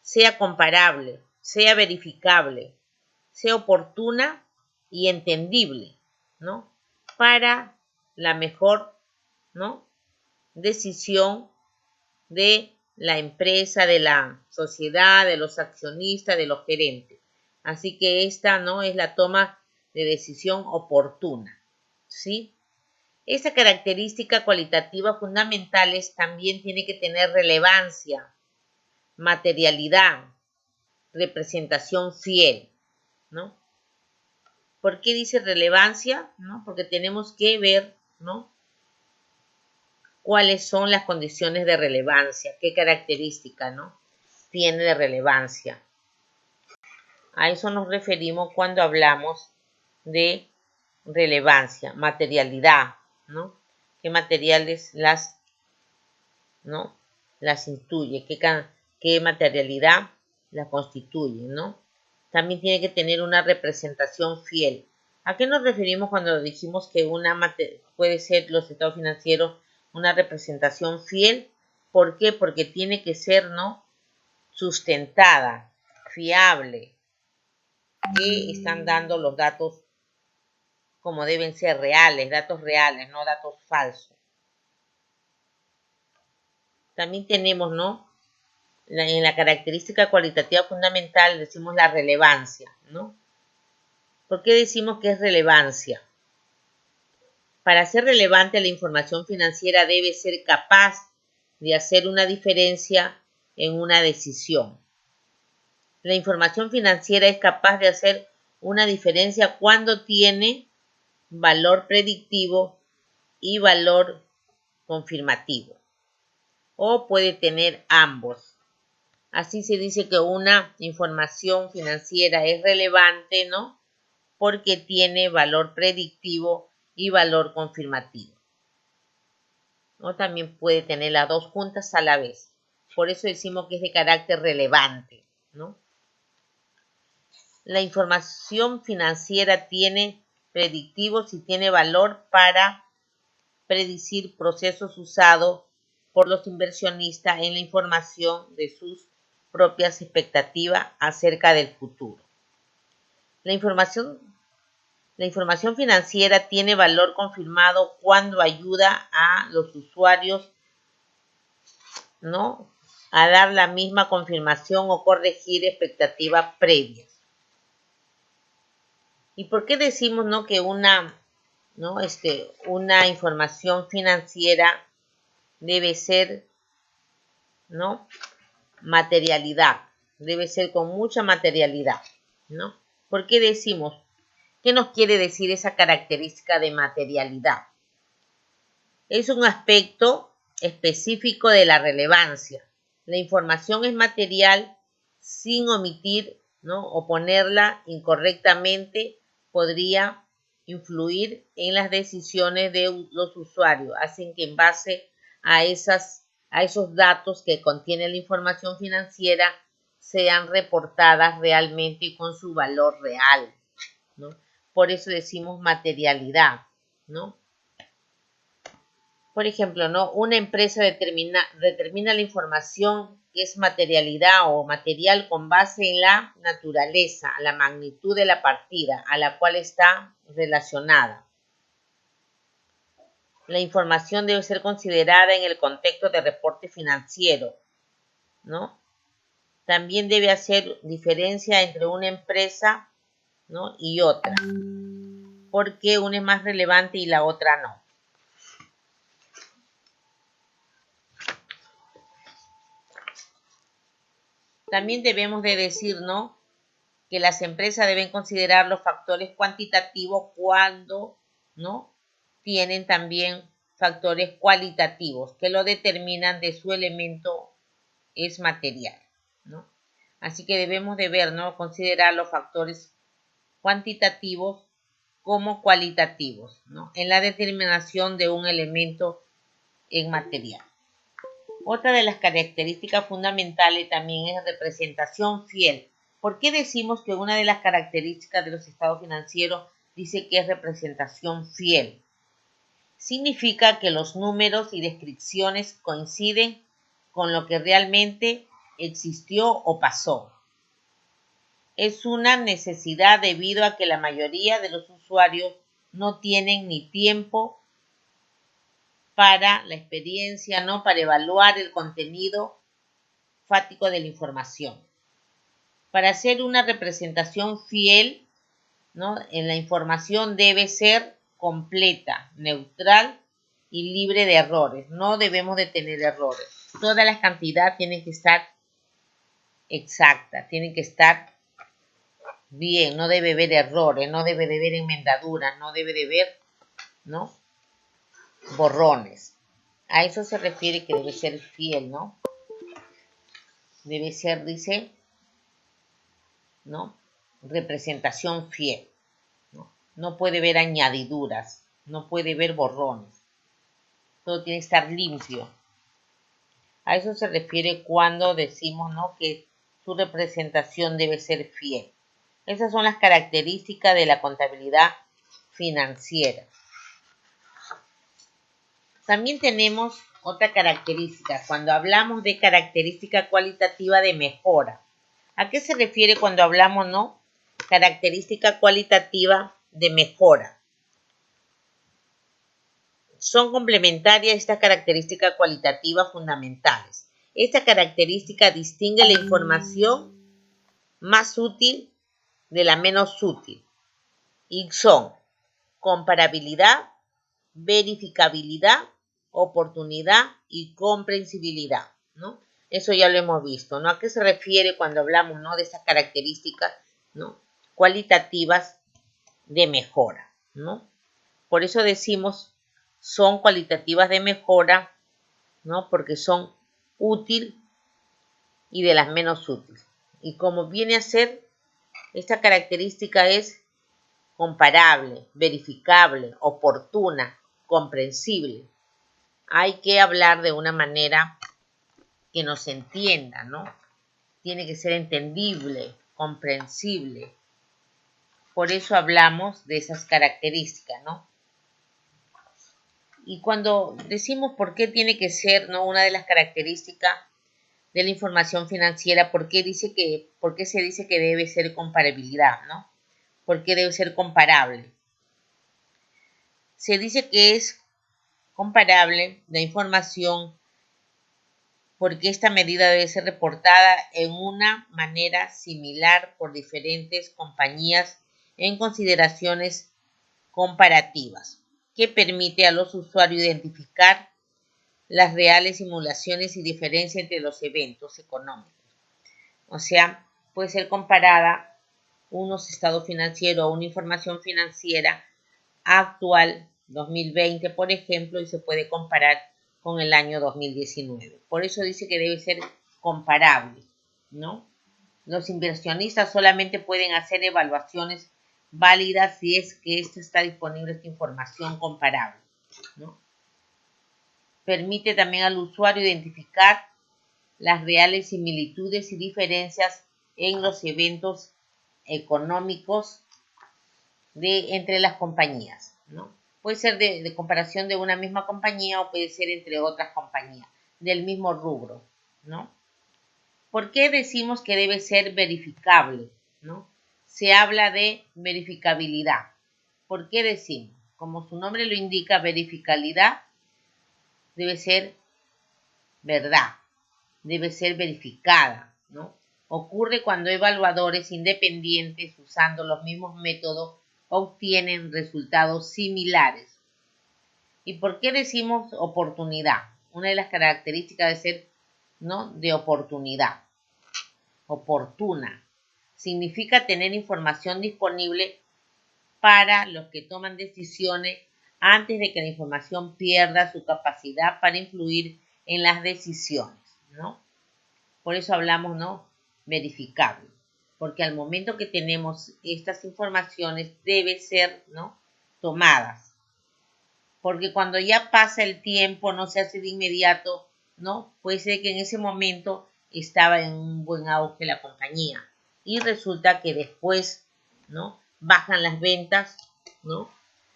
sea comparable, sea verificable, sea oportuna y entendible, ¿no? Para la mejor, ¿no? Decisión de la empresa, de la sociedad, de los accionistas, de los gerentes. Así que esta, ¿no? Es la toma de decisión oportuna, ¿sí? Esa característica cualitativa fundamentales también tiene que tener relevancia, materialidad, representación fiel, ¿no? ¿Por qué dice relevancia? ¿No? Porque tenemos que ver, ¿no? ¿Cuáles son las condiciones de relevancia? ¿Qué característica, ¿no? Tiene de relevancia? A eso nos referimos cuando hablamos de relevancia, materialidad, ¿no? ¿Qué materiales ¿no? las instituye? ¿Qué materialidad la constituye, ¿no? También tiene que tener una representación fiel. ¿A qué nos referimos cuando dijimos que puede ser los estados financieros una representación fiel? ¿Por qué? Porque tiene que ser, ¿no? Sustentada, fiable, que están dando los datos como deben ser reales, datos reales, no datos falsos. También tenemos, ¿no? En la característica cualitativa fundamental decimos la relevancia, ¿no? ¿Por qué decimos que es relevancia? Para ser relevante la información financiera debe ser capaz de hacer una diferencia en una decisión. La información financiera es capaz de hacer una diferencia cuando tiene valor predictivo y valor confirmativo. O puede tener ambos. Así se dice que una información financiera es relevante, ¿no? Porque tiene valor predictivo y valor confirmativo. ¿No? También puede tener las dos juntas a la vez. Por eso decimos que es de carácter relevante, ¿no? La información financiera tiene predictivos y tiene valor para predecir procesos usados por los inversionistas en la información de sus propias expectativas acerca del futuro. La información financiera tiene valor confirmado cuando ayuda a los usuarios, ¿no? A dar la misma confirmación o corregir expectativas previas. ¿Y por qué decimos, ¿no? que una información financiera debe ser, ¿no? Materialidad, debe ser con mucha materialidad, ¿no? ¿Por qué decimos? ¿Qué nos quiere decir esa característica de materialidad? Es un aspecto específico de la relevancia. La información es material sin omitir, ¿no? O ponerla incorrectamente podría influir en las decisiones de los usuarios. Hacen que en base a esas a esos datos que contiene la información financiera sean reportadas realmente y con su valor real, ¿no? Por eso decimos materialidad, ¿no? Por ejemplo, ¿no? Una empresa determina la información que es materialidad o material con base en la naturaleza, la magnitud de la partida a la cual está relacionada. La información debe ser considerada en el contexto de reporte financiero, ¿no? También debe hacer diferencia entre una empresa, ¿no? y otra, porque una es más relevante y la otra no. También debemos de decir, ¿no? que las empresas deben considerar los factores cuantitativos cuando, ¿no? tienen también factores cualitativos que lo determinan de su elemento es material, ¿no? Así que debemos de ver, ¿no? considerar los factores cuantitativos como cualitativos, ¿no? en la determinación de un elemento en material. Otra de las características fundamentales también es representación fiel. ¿Por qué decimos que una de las características de los estados financieros dice que es representación fiel? Significa que los números y descripciones coinciden con lo que realmente existió o pasó. Es una necesidad debido a que la mayoría de los usuarios no tienen ni tiempo para la experiencia, ¿no? para evaluar el contenido fáctico de la información. Para hacer una representación fiel, ¿no? en la información debe ser completa, neutral y libre de errores. No debemos de tener errores. Todas las cantidades tienen que estar exactas, tienen que estar bien, no debe haber errores, no debe de haber enmendaduras, no debe de haber, ¿no? borrones. A eso se refiere que debe ser fiel, ¿no? Debe ser, dice, ¿no? representación fiel. ¿no? No puede haber añadiduras, no puede haber borrones. Todo tiene que estar limpio. A eso se refiere cuando decimos, ¿no? que su representación debe ser fiel. Esas son las características de la contabilidad financiera. También tenemos otra característica, cuando hablamos de característica cualitativa de mejora. ¿A qué se refiere cuando hablamos, no? Característica cualitativa de mejora. Son complementarias estas características cualitativas fundamentales. Esta característica distingue la información más útil de la menos útil y son comparabilidad, verificabilidad, oportunidad y comprensibilidad, ¿no? Eso ya lo hemos visto, ¿no? ¿A qué se refiere cuando hablamos, ¿no? de estas características, ¿no? cualitativas de mejora, ¿no? Por eso decimos son cualitativas de mejora, ¿no? Porque son útil y de las menos útiles. Y como viene a ser, esta característica es comparable, verificable, oportuna, comprensible. Hay que hablar de una manera que nos entienda, ¿no? Tiene que ser entendible, comprensible. Por eso hablamos de esas características, ¿no? Y cuando decimos por qué tiene que ser, ¿no? una de las características de la información financiera, ¿por qué se dice que debe ser comparabilidad, ¿no? ¿Por qué debe ser comparable? Se dice que es comparable la información porque esta medida debe ser reportada en una manera similar por diferentes compañías en consideraciones comparativas, que permite a los usuarios identificar las reales simulaciones y diferencias entre los eventos económicos. O sea, puede ser comparada unos estados financieros o una información financiera actual 2020, por ejemplo, y se puede comparar con el año 2019. Por eso dice que debe ser comparable, ¿no? Los inversionistas solamente pueden hacer evaluaciones válidas si es que está disponible esta información comparable, ¿no? permite también al usuario identificar las reales similitudes y diferencias en los eventos económicos entre las compañías, ¿no? Puede ser de comparación de una misma compañía o puede ser entre otras compañías del mismo rubro, ¿no? ¿Por qué decimos que debe ser verificable, ¿no? Se habla de verificabilidad. ¿Por qué decimos? Como su nombre lo indica, verificabilidad debe ser verdad, debe ser verificada, ¿no? Ocurre cuando evaluadores independientes usando los mismos métodos obtienen resultados similares. ¿Y por qué decimos oportunidad? Una de las características de ser, ¿no?, de oportunidad. Oportuna. Significa tener información disponible para los que toman decisiones antes de que la información pierda su capacidad para influir en las decisiones, ¿no? Por eso hablamos, ¿no?, verificable. Porque al momento que tenemos estas informaciones debe ser, ¿no?, tomadas. Porque cuando ya pasa el tiempo, no se hace de inmediato, ¿no? Puede ser que en ese momento estaba en un buen auge la compañía y resulta que después, ¿no?, bajan las ventas, ¿no?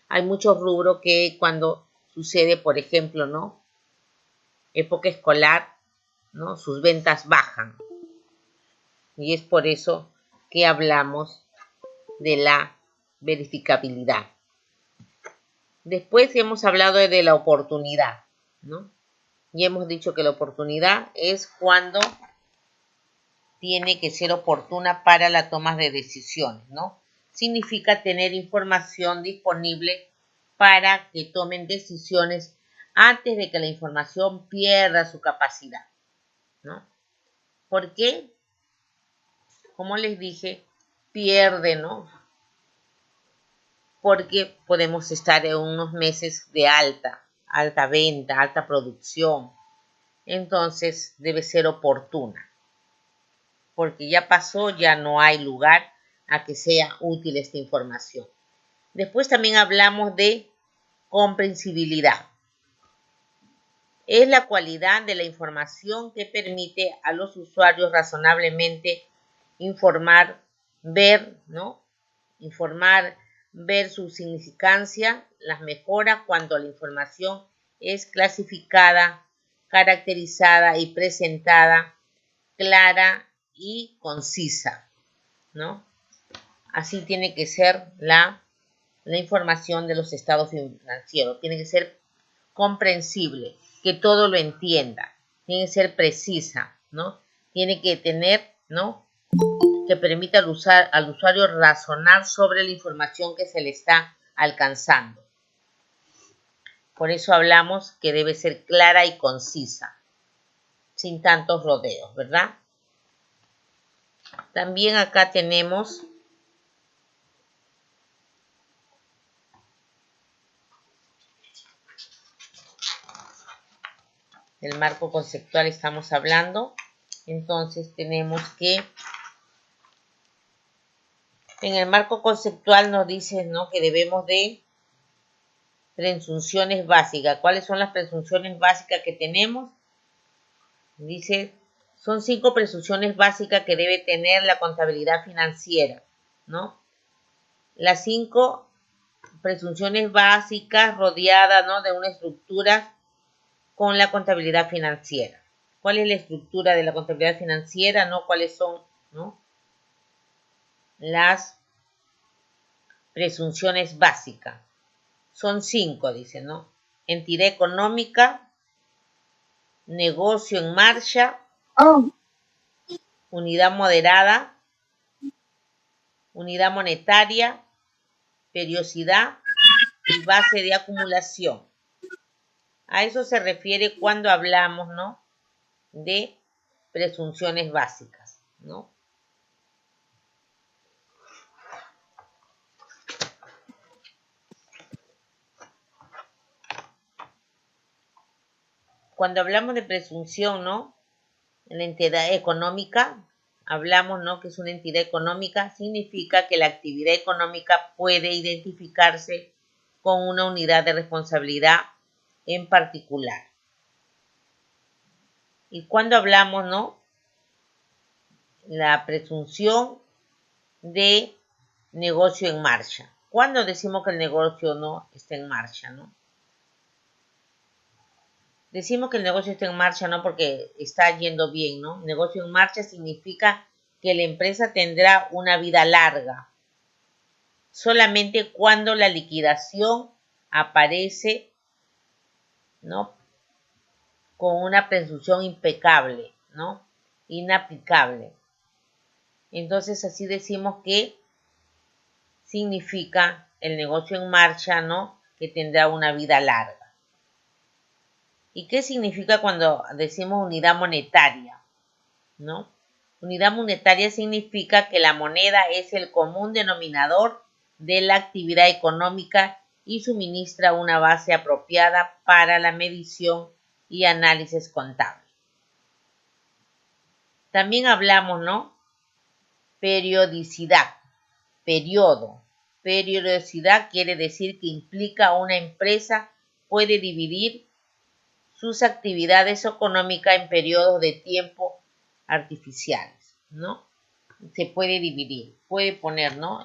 Hay muchos rubros que cuando sucede, por ejemplo, ¿no?, época escolar, ¿no?, sus ventas bajan. Y es por eso que hablamos de la verificabilidad. Después hemos hablado de la oportunidad, ¿no? Y hemos dicho que la oportunidad es cuando tiene que ser oportuna para la toma de decisiones, ¿no? Significa tener información disponible para que tomen decisiones antes de que la información pierda su capacidad, ¿no? ¿Por qué? Como les dije, pierde, ¿no? Porque podemos estar en unos meses de alta venta, alta producción. Entonces debe ser oportuna. Porque ya pasó, ya no hay lugar a que sea útil esta información. Después también hablamos de comprensibilidad. Es la cualidad de la información que permite a los usuarios razonablemente informar, ver, ¿no? Informar, ver su significancia, las mejora cuando la información es clasificada, caracterizada y presentada clara y concisa, ¿no? Así tiene que ser la información de los estados financieros. Tiene que ser comprensible, que todo lo entienda. Tiene que ser precisa, ¿no? Tiene que tener, ¿no?, que permita al usuario razonar sobre la información que se le está alcanzando. Por eso hablamos que debe ser clara y concisa, sin tantos rodeos, ¿verdad? También acá tenemos el marco conceptual, estamos hablando. Entonces tenemos que en el marco conceptual nos dice, ¿no?, que debemos de presunciones básicas. ¿Cuáles son las presunciones básicas que tenemos? Dice, son 5 presunciones básicas que debe tener la contabilidad financiera, ¿no? Las 5 presunciones básicas rodeadas, ¿no?, de una estructura con la contabilidad financiera. ¿Cuál es la estructura de la contabilidad financiera? ¿No? ¿Cuáles son, ¿no?, las presunciones básicas? Son 5, dice, ¿no? Entidad económica, negocio en marcha, unidad moderada, unidad monetaria, periodicidad y base de acumulación. A eso se refiere cuando hablamos, ¿no?, de presunciones básicas, ¿no? Cuando hablamos de presunción, ¿no?, en la entidad económica, hablamos, ¿no?, que es una entidad económica, significa que la actividad económica puede identificarse con una unidad de responsabilidad en particular, Y cuando hablamos, ¿no? La presunción de negocio en marcha. ¿Cuándo decimos que el negocio no está en marcha, no? Decimos que el negocio está en marcha no porque está yendo bien, ¿no? Negocio en marcha significa que la empresa tendrá una vida larga, solamente cuando la liquidación aparece, ¿no? Con una presunción impecable, ¿no? Inaplicable. Entonces así decimos que significa el negocio en marcha, ¿no? Que tendrá una vida larga. ¿Y qué significa cuando decimos unidad monetaria? ¿No? Unidad monetaria significa que la moneda es el común denominador de la actividad económica y suministra una base apropiada para la medición y análisis contable. También hablamos, ¿no? Periodicidad, periodo. Periodicidad quiere decir que implica una empresa puede dividir sus actividades económicas en periodos de tiempo artificiales, ¿no? Se puede dividir, puede poner, ¿no?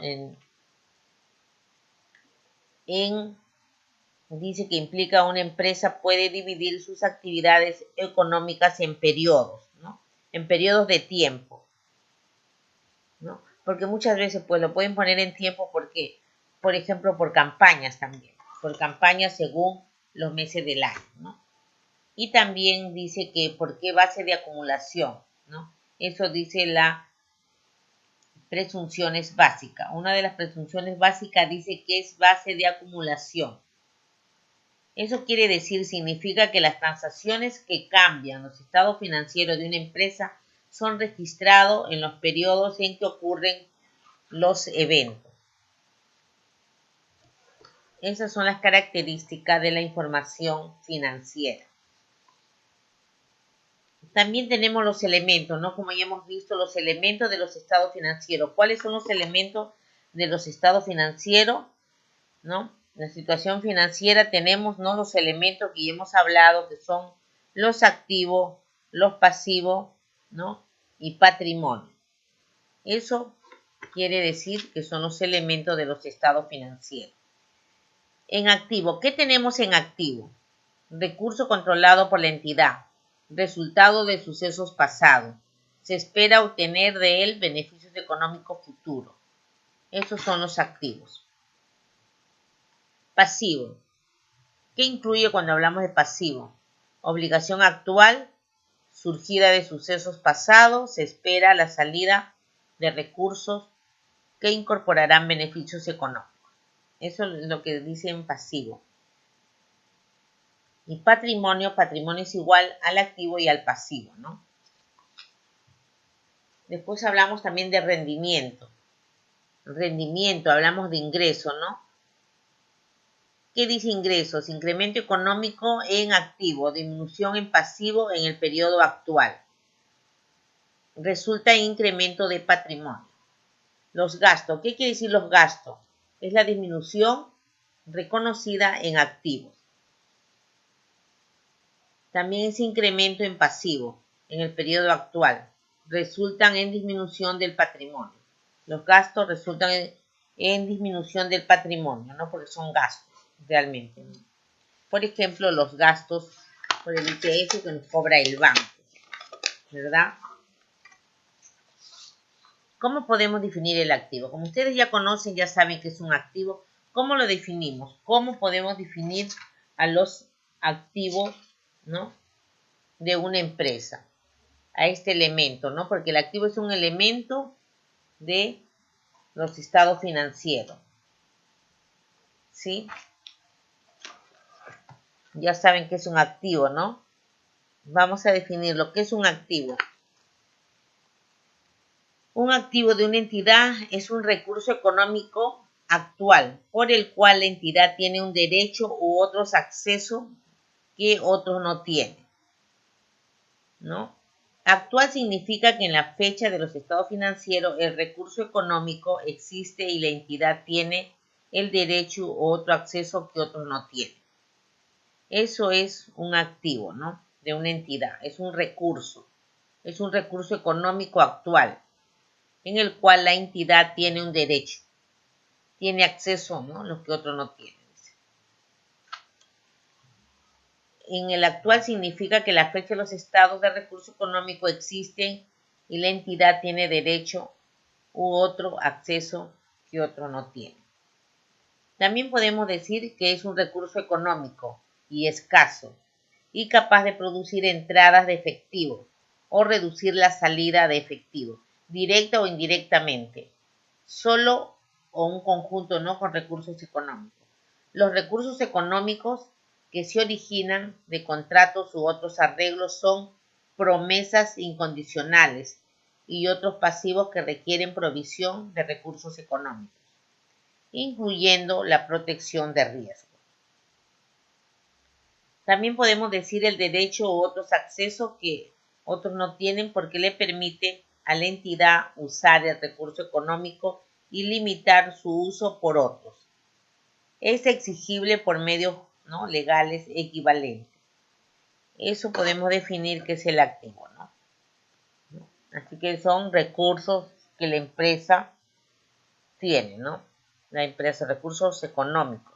Dice que implica una empresa puede dividir sus actividades económicas en periodos, ¿no? En periodos de tiempo, ¿no? Porque muchas veces pues lo pueden poner en tiempo porque, por ejemplo, por campañas también, por campañas según los meses del año, ¿no? Y también dice que por qué base de acumulación, ¿no? Eso dice la presunción es básica. Una de las presunciones básicas dice que es base de acumulación. Eso quiere decir, significa que las transacciones que cambian los estados financieros de una empresa son registrados en los periodos en que ocurren los eventos. Esas son las características de la información financiera. También tenemos los elementos, ¿no? Como ya hemos visto, los elementos de los estados financieros. ¿Cuáles son los elementos de los estados financieros? ¿No? En la situación financiera tenemos, ¿no? Los elementos que ya hemos hablado, que son los activos, los pasivos, ¿no? Y patrimonio. Eso quiere decir que son los elementos de los estados financieros. En activo, ¿qué tenemos en activo? Recurso controlado por la entidad. Resultado de sucesos pasados. Se espera obtener de él beneficios económicos futuros. Esos son los activos. Pasivo. ¿Qué incluye cuando hablamos de pasivo? Obligación actual, surgida de sucesos pasados, se espera la salida de recursos que incorporarán beneficios económicos. Eso es lo que dice en pasivo. Y patrimonio es igual al activo y al pasivo, ¿no? Después hablamos también de rendimiento. Rendimiento, hablamos de ingreso, ¿no? ¿Qué dice ingresos? Incremento económico en activo, disminución en pasivo en el periodo actual. Resulta incremento de patrimonio. Los gastos, ¿qué quiere decir los gastos? Es la disminución reconocida en activos. También es incremento en pasivo en el periodo actual. Resultan en disminución del patrimonio. Los gastos resultan en disminución del patrimonio, ¿no? Porque son gastos realmente, ¿no? Por ejemplo, los gastos por el IPS que nos cobra el banco, ¿verdad? ¿Cómo podemos definir el activo? Como ustedes ya conocen, ya saben que es un activo. ¿Cómo lo definimos? ¿Cómo podemos definir a los activos, ¿no? De una empresa? A este elemento, ¿no? Porque el activo es un elemento de los estados financieros. ¿Sí? Ya saben que es un activo, ¿no? Vamos a definir lo que es un activo. Un activo de una entidad es un recurso económico actual por el cual la entidad tiene un derecho u otros accesos que otros no tienen, ¿no? Actual significa que en la fecha de los estados financieros el recurso económico existe y la entidad tiene el derecho u otro acceso que otros no tienen. Eso es un activo, ¿no? de una entidad, es un recurso económico actual, en el cual la entidad tiene un derecho, tiene acceso, ¿no? Lo que otro no tiene. En el actual significa que la fecha de los estados de recurso económico existen y la entidad tiene derecho u otro acceso que otro no tiene. También podemos decir que es un recurso económico y escaso y capaz de producir entradas de efectivo o reducir la salida de efectivo, directa o indirectamente, solo o un conjunto no con recursos económicos. Los recursos económicos que se originan de contratos u otros arreglos son promesas incondicionales y otros pasivos que requieren provisión de recursos económicos, incluyendo la protección de riesgo. También podemos decir el derecho u otros accesos que otros no tienen porque le permite a la entidad usar el recurso económico y limitar su uso por otros. Es exigible por medios, ¿no?, legales equivalentes. Eso podemos definir que es el activo, ¿no? Así que son recursos que la empresa tiene, ¿no? La empresa, recursos económicos.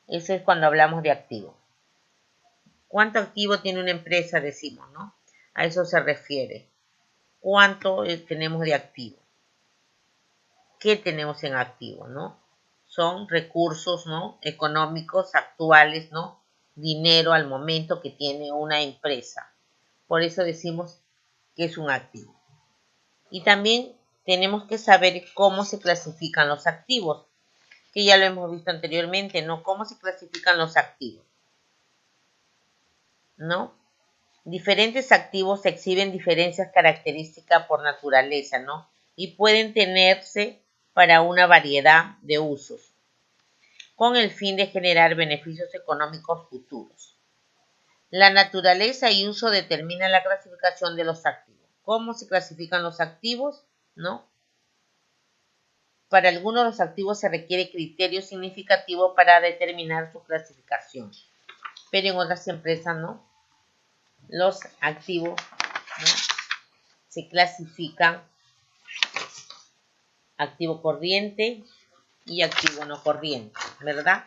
Eso es cuando hablamos de activo. ¿Cuánto activo tiene una empresa? Decimos, ¿no? A eso se refiere. ¿Cuánto tenemos de activo? ¿Qué tenemos en activo, no? Son recursos, ¿no?, económicos actuales, ¿no? Dinero al momento que tiene una empresa. Por eso decimos que es un activo. Y también tenemos que saber cómo se clasifican los activos, que ya lo hemos visto anteriormente, ¿no? ¿Cómo se clasifican los activos? ¿No? Diferentes activos exhiben diferentes características por naturaleza, ¿no? Y pueden tenerse para una variedad de usos, con el fin de generar beneficios económicos futuros. La naturaleza y uso determinan la clasificación de los activos. ¿Cómo se clasifican los activos? ¿No? Para algunos de los activos se requiere criterio significativo para determinar su clasificación, pero en otras empresas no. Los activos, ¿no?, se clasifican activo corriente y activo no corriente, ¿verdad?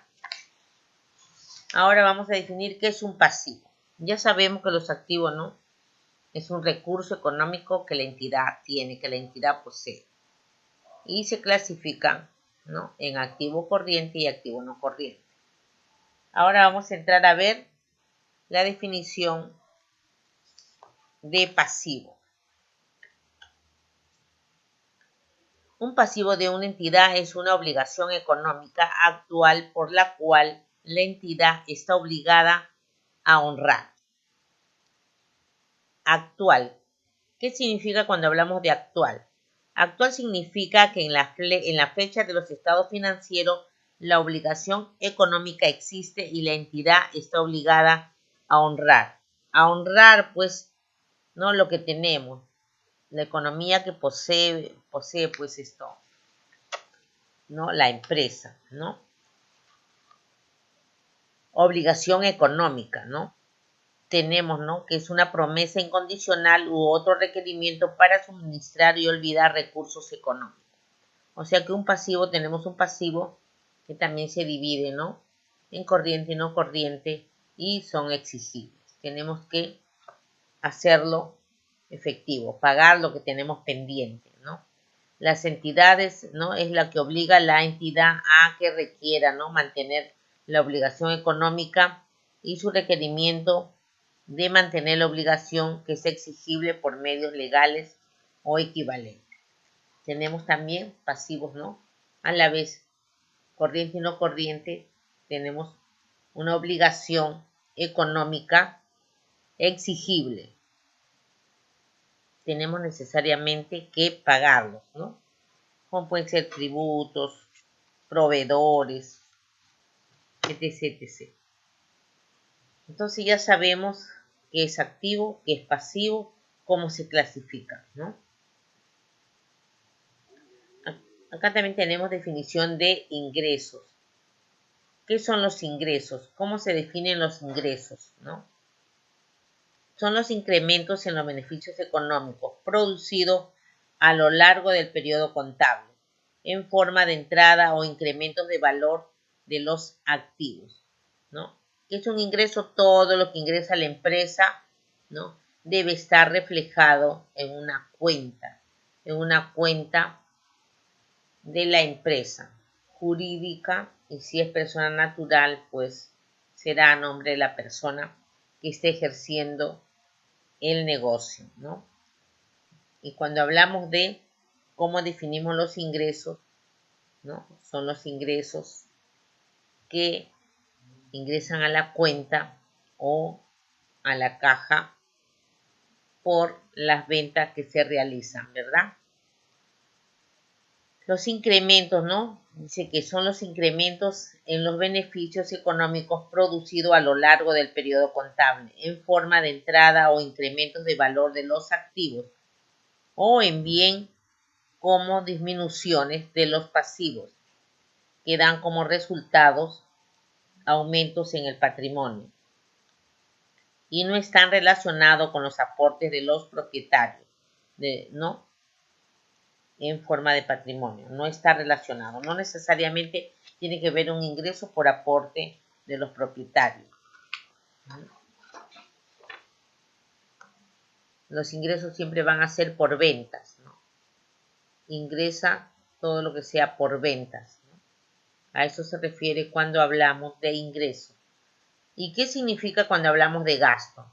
Ahora vamos a definir qué es un pasivo. Ya sabemos que los activos, ¿no?, es un recurso económico que la entidad tiene, que la entidad posee. Y se clasifican, ¿no?, en activo corriente y activo no corriente. Ahora vamos a entrar a ver la definición de pasivo. Un pasivo de una entidad es una obligación económica actual por la cual la entidad está obligada a honrar. Actual. ¿Qué significa cuando hablamos de actual? Actual significa que en la fecha de los estados financieros la obligación económica existe y la entidad está obligada a honrar. A honrar, pues, no lo que tenemos, la economía que posee pues esto, ¿no?, la empresa, ¿no? Obligación económica, ¿no? Tenemos, ¿no?, que es una promesa incondicional u otro requerimiento para suministrar y olvidar recursos económicos. O sea que tenemos un pasivo que también se divide, ¿no?, en corriente y no corriente y son exigibles. Tenemos que hacerlo efectivo, pagar lo que tenemos pendiente, ¿no? Las entidades, ¿no?, es la que obliga a la entidad a que requiera, ¿no?, mantener la obligación económica y su requerimiento de mantener la obligación que es exigible por medios legales o equivalentes. Tenemos también pasivos, ¿no?, a la vez corriente y no corriente. Tenemos una obligación económica exigible. Tenemos necesariamente que pagarlos, ¿no? Como pueden ser tributos, proveedores, etc., etc. Entonces ya sabemos qué es activo, qué es pasivo, cómo se clasifica, ¿no? Acá también tenemos definición de ingresos. ¿Qué son los ingresos? ¿Cómo se definen los ingresos? ¿No? Son los incrementos en los beneficios económicos producidos a lo largo del periodo contable, en forma de entrada o incrementos de valor de los activos, ¿no? Que es un ingreso, todo lo que ingresa la empresa, ¿no? Debe estar reflejado en una cuenta de la empresa jurídica, y si es persona natural, pues será a nombre de la persona que esté ejerciendo el negocio, ¿no? Y cuando hablamos de cómo definimos los ingresos, ¿no? Son los ingresos que ingresan a la cuenta o a la caja por las ventas que se realizan, ¿verdad? Los incrementos, ¿no? Dice que son los incrementos en los beneficios económicos producidos a lo largo del periodo contable, en forma de entrada o incrementos de valor de los activos, o en bien como disminuciones de los pasivos, que dan como resultados aumentos en el patrimonio, y no están relacionados con los aportes de los propietarios, ¿no? En forma de patrimonio, no está relacionado, no necesariamente tiene que ver un ingreso por aporte de los propietarios. Los ingresos siempre van a ser por ventas, ¿no? Ingresa todo lo que sea por ventas, ¿no? A eso se refiere cuando hablamos de ingreso. ¿Y qué significa cuando hablamos de gasto?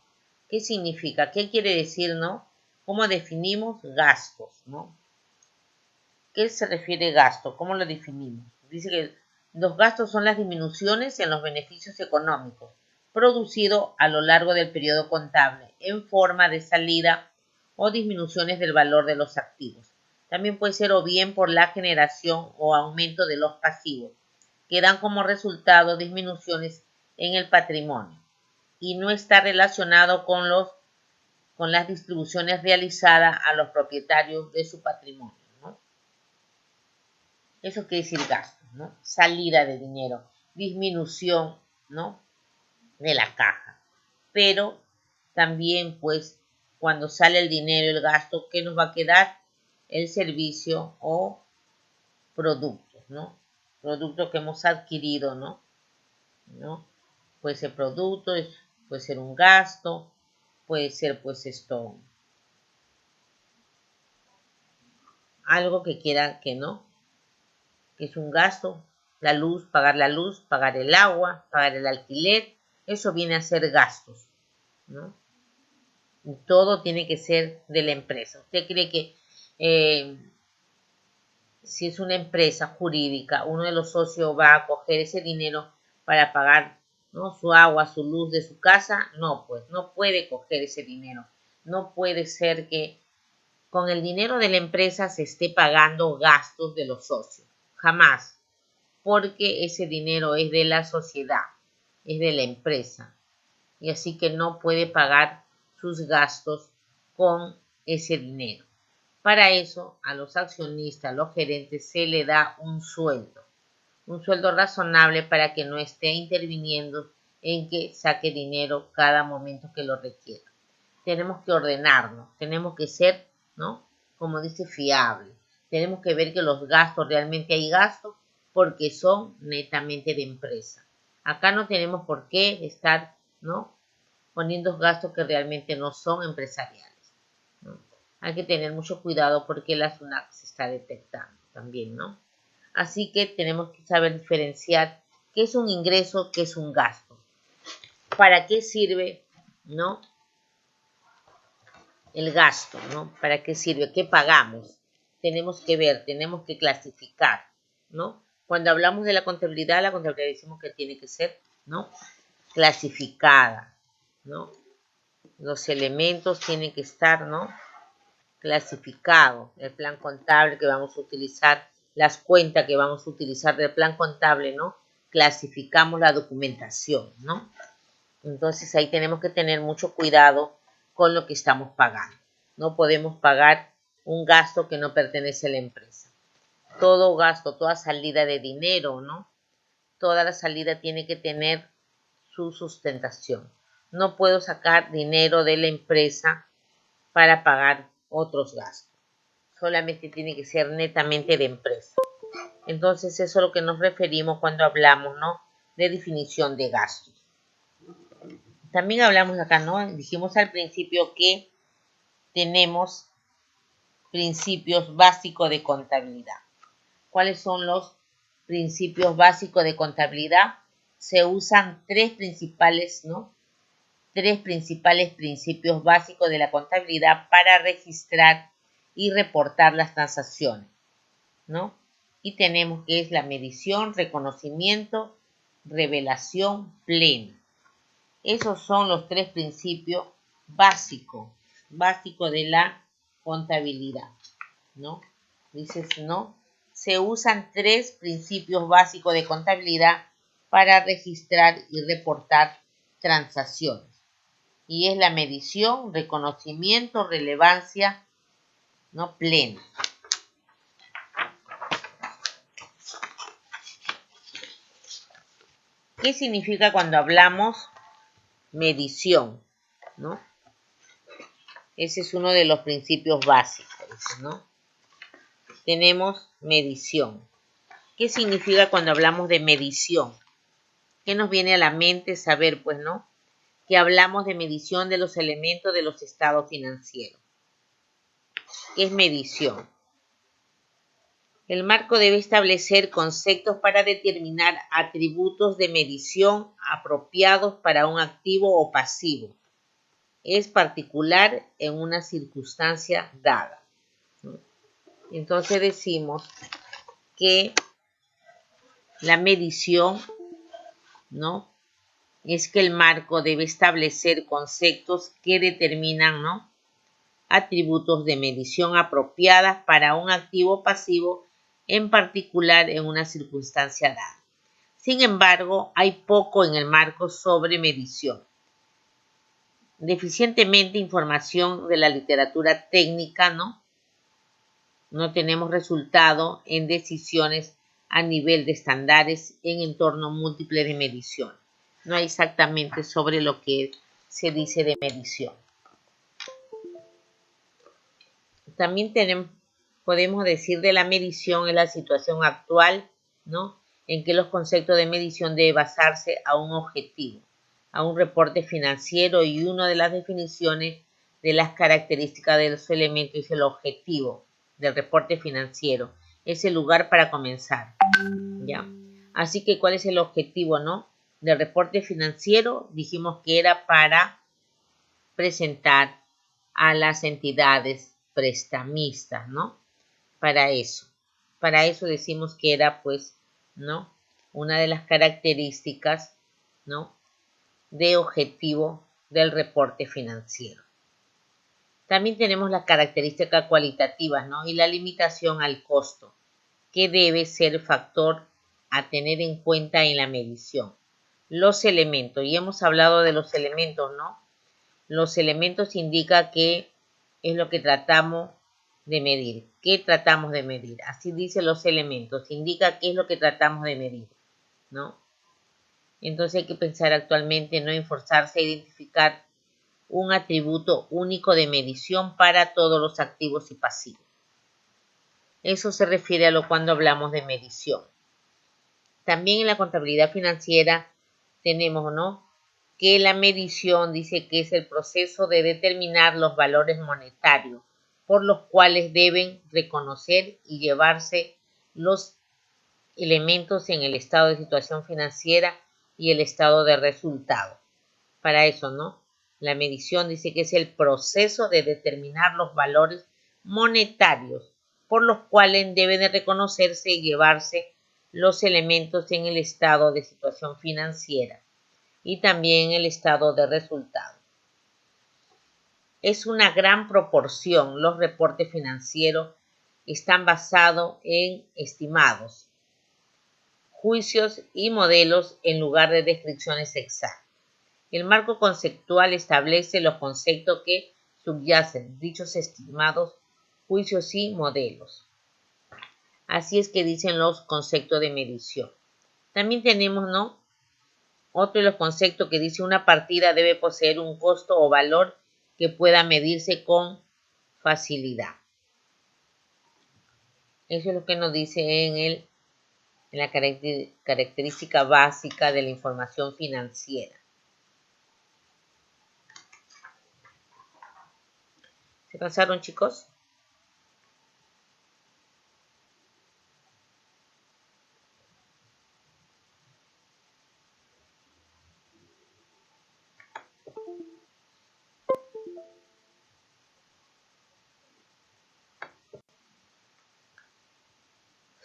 ¿Qué significa? ¿Qué quiere decir, no? ¿Cómo definimos gastos, no? ¿Qué se refiere gasto? ¿Cómo lo definimos? Dice que los gastos son las disminuciones en los beneficios económicos producidos a lo largo del periodo contable en forma de salida o disminuciones del valor de los activos. También puede ser o bien por la generación o aumento de los pasivos, que dan como resultado disminuciones en el patrimonio y no está relacionado con las distribuciones realizadas a los propietarios de su patrimonio, ¿no? Eso quiere decir gasto, ¿no? Salida de dinero, disminución, ¿no? De la caja. Pero también, pues, cuando sale el dinero y el gasto, ¿qué nos va a quedar? El servicio o productos, ¿no? Productos que hemos adquirido, ¿no? Puede ser producto, puede ser un gasto, puede ser, pues, esto, algo que quiera que no, que es un gasto, la luz, pagar el agua, pagar el alquiler, eso viene a ser gastos, ¿no? Y todo tiene que ser de la empresa. ¿Usted cree que si es una empresa jurídica, uno de los socios va a coger ese dinero para pagar, ¿no?, su agua, su luz de su casa? No, pues no puede coger ese dinero. No puede ser que con el dinero de la empresa se esté pagando gastos de los socios. Jamás. Porque ese dinero es de la sociedad, es de la empresa. Y así que no puede pagar sus gastos con ese dinero. Para eso, a los accionistas, a los gerentes, se le da un sueldo razonable para que no esté interviniendo en que saque dinero cada momento que lo requiera. Tenemos que ordenarnos, tenemos que ser, ¿no?, como dice, fiable. Tenemos que ver que los gastos, realmente hay gastos porque son netamente de empresa. Acá no tenemos por qué estar, ¿no?, poniendo gastos que realmente no son empresariales, ¿no? Hay que tener mucho cuidado porque la SUNAT se está detectando también, ¿no? Así que tenemos que saber diferenciar qué es un ingreso, qué es un gasto. ¿Para qué sirve, no?, el gasto, ¿no? ¿Para qué sirve? ¿Qué pagamos? Tenemos que ver, tenemos que clasificar, ¿no? Cuando hablamos de la contabilidad decimos que tiene que ser, ¿no?, clasificada, ¿no? Los elementos tienen que estar, ¿no?, clasificados. El plan contable que vamos a utilizar, las cuentas que vamos a utilizar del plan contable, ¿no? Clasificamos la documentación, ¿no? Entonces ahí tenemos que tener mucho cuidado con lo que estamos pagando. No podemos pagar un gasto que no pertenece a la empresa. Todo gasto, toda salida de dinero, ¿no?, toda la salida tiene que tener su sustentación. No puedo sacar dinero de la empresa para pagar otros gastos. Solamente tiene que ser netamente de empresa. Entonces, eso es a lo que nos referimos cuando hablamos, ¿no?, de definición de gastos. También hablamos acá, ¿no? Dijimos al principio que tenemos principios básicos de contabilidad. ¿Cuáles son los principios básicos de contabilidad? Se usan tres principales principios básicos de la contabilidad para registrar y reportar las transacciones, ¿no? Y tenemos que es la medición, reconocimiento, revelación plena. Esos son los tres principios básicos de la contabilidad, ¿no? Dices, ¿no? Se usan tres principios básicos de contabilidad para registrar y reportar transacciones. Y es la medición, reconocimiento, relevancia, ¿no?, plena. ¿Qué significa cuando hablamos medición, ¿no? Ese es uno de los principios básicos, ¿no? Tenemos medición. ¿Qué significa cuando hablamos de medición? ¿Qué nos viene a la mente saber, pues, no? Que hablamos de medición de los elementos de los estados financieros. ¿Qué es medición? El marco debe establecer conceptos para determinar atributos de medición apropiados para un activo o pasivo. Es particular en una circunstancia dada. Entonces decimos que la medición, ¿no?, es que el marco debe establecer conceptos que determinan, ¿no?, atributos de medición apropiadas para un activo pasivo, en particular en una circunstancia dada. Sin embargo, hay poco en el marco sobre medición. Deficientemente información de la literatura técnica, ¿no? No tenemos resultado en decisiones a nivel de estándares en entorno múltiple de medición. No hay exactamente sobre lo que se dice de medición. También podemos decir de la medición en la situación actual, ¿no?, en que los conceptos de medición deben basarse a un objetivo, a un reporte financiero, y una de las definiciones de las características de los elementos es el objetivo del reporte financiero. Es el lugar para comenzar, ¿ya? Así que, ¿cuál es el objetivo, no?, del reporte financiero? Dijimos que era para presentar a las entidades prestamistas, ¿no? Para eso decimos que era, pues, ¿no?, una de las características, ¿no?, de objetivo del reporte financiero. También tenemos las características cualitativas, ¿no?, y la limitación al costo, que debe ser factor a tener en cuenta en la medición. Los elementos, y hemos hablado de los elementos, ¿no? Los elementos indican qué es lo que tratamos de medir. ¿Qué tratamos de medir? Así dicen los elementos. Indica qué es lo que tratamos de medir, ¿no? Entonces hay que pensar actualmente, no esforzarse a identificar un atributo único de medición para todos los activos y pasivos. Eso se refiere a lo cuando hablamos de medición. También en la contabilidad financiera tenemos, ¿no?, que la medición dice que es el proceso de determinar los valores monetarios por los cuales deben reconocer y llevarse los elementos en el estado de situación financiera y el estado de resultado. Para eso, ¿no?, la medición dice que es el proceso de determinar los valores monetarios por los cuales deben de reconocerse y llevarse los elementos en el estado de situación financiera y también el estado de resultado. Es una gran proporción. Los reportes financieros están basados en estimados, juicios y modelos en lugar de descripciones exactas. El marco conceptual establece los conceptos que subyacen dichos estimados, juicios y modelos. Así es que dicen los conceptos de medición. También tenemos, ¿no?, otro de los conceptos que dice una partida debe poseer un costo o valor que pueda medirse con facilidad. Eso es lo que nos dice en la característica básica de la información financiera. ¿Se cansaron, chicos?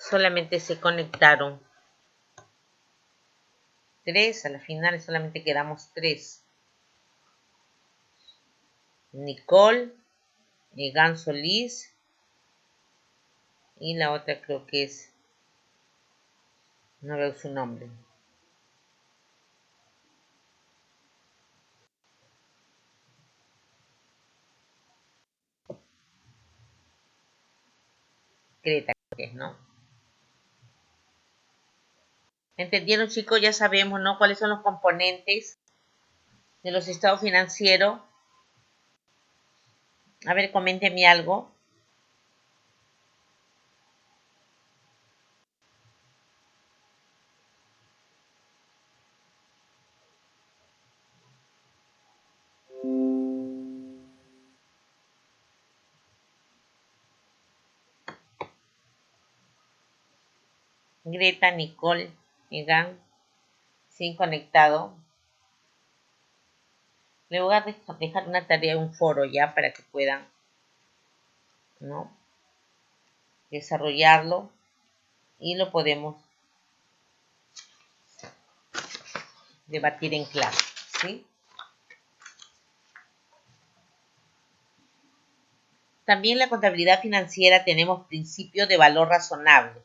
Solamente se conectaron 3, a la final solamente quedamos 3. Nicole, Egan Solís y la otra creo que es, no veo su nombre. Greta, creo que es, ¿no? ¿Entendieron, chicos? Ya sabemos, ¿no?, cuáles son los componentes de los estados financieros. A ver, coméntenme algo. Greta, Nicole, Egan, sin conectado. Le voy a dejar una tarea en un foro ya para que puedan, ¿no?, desarrollarlo y lo podemos debatir en clase, ¿sí? También en la contabilidad financiera tenemos principios de valor razonable.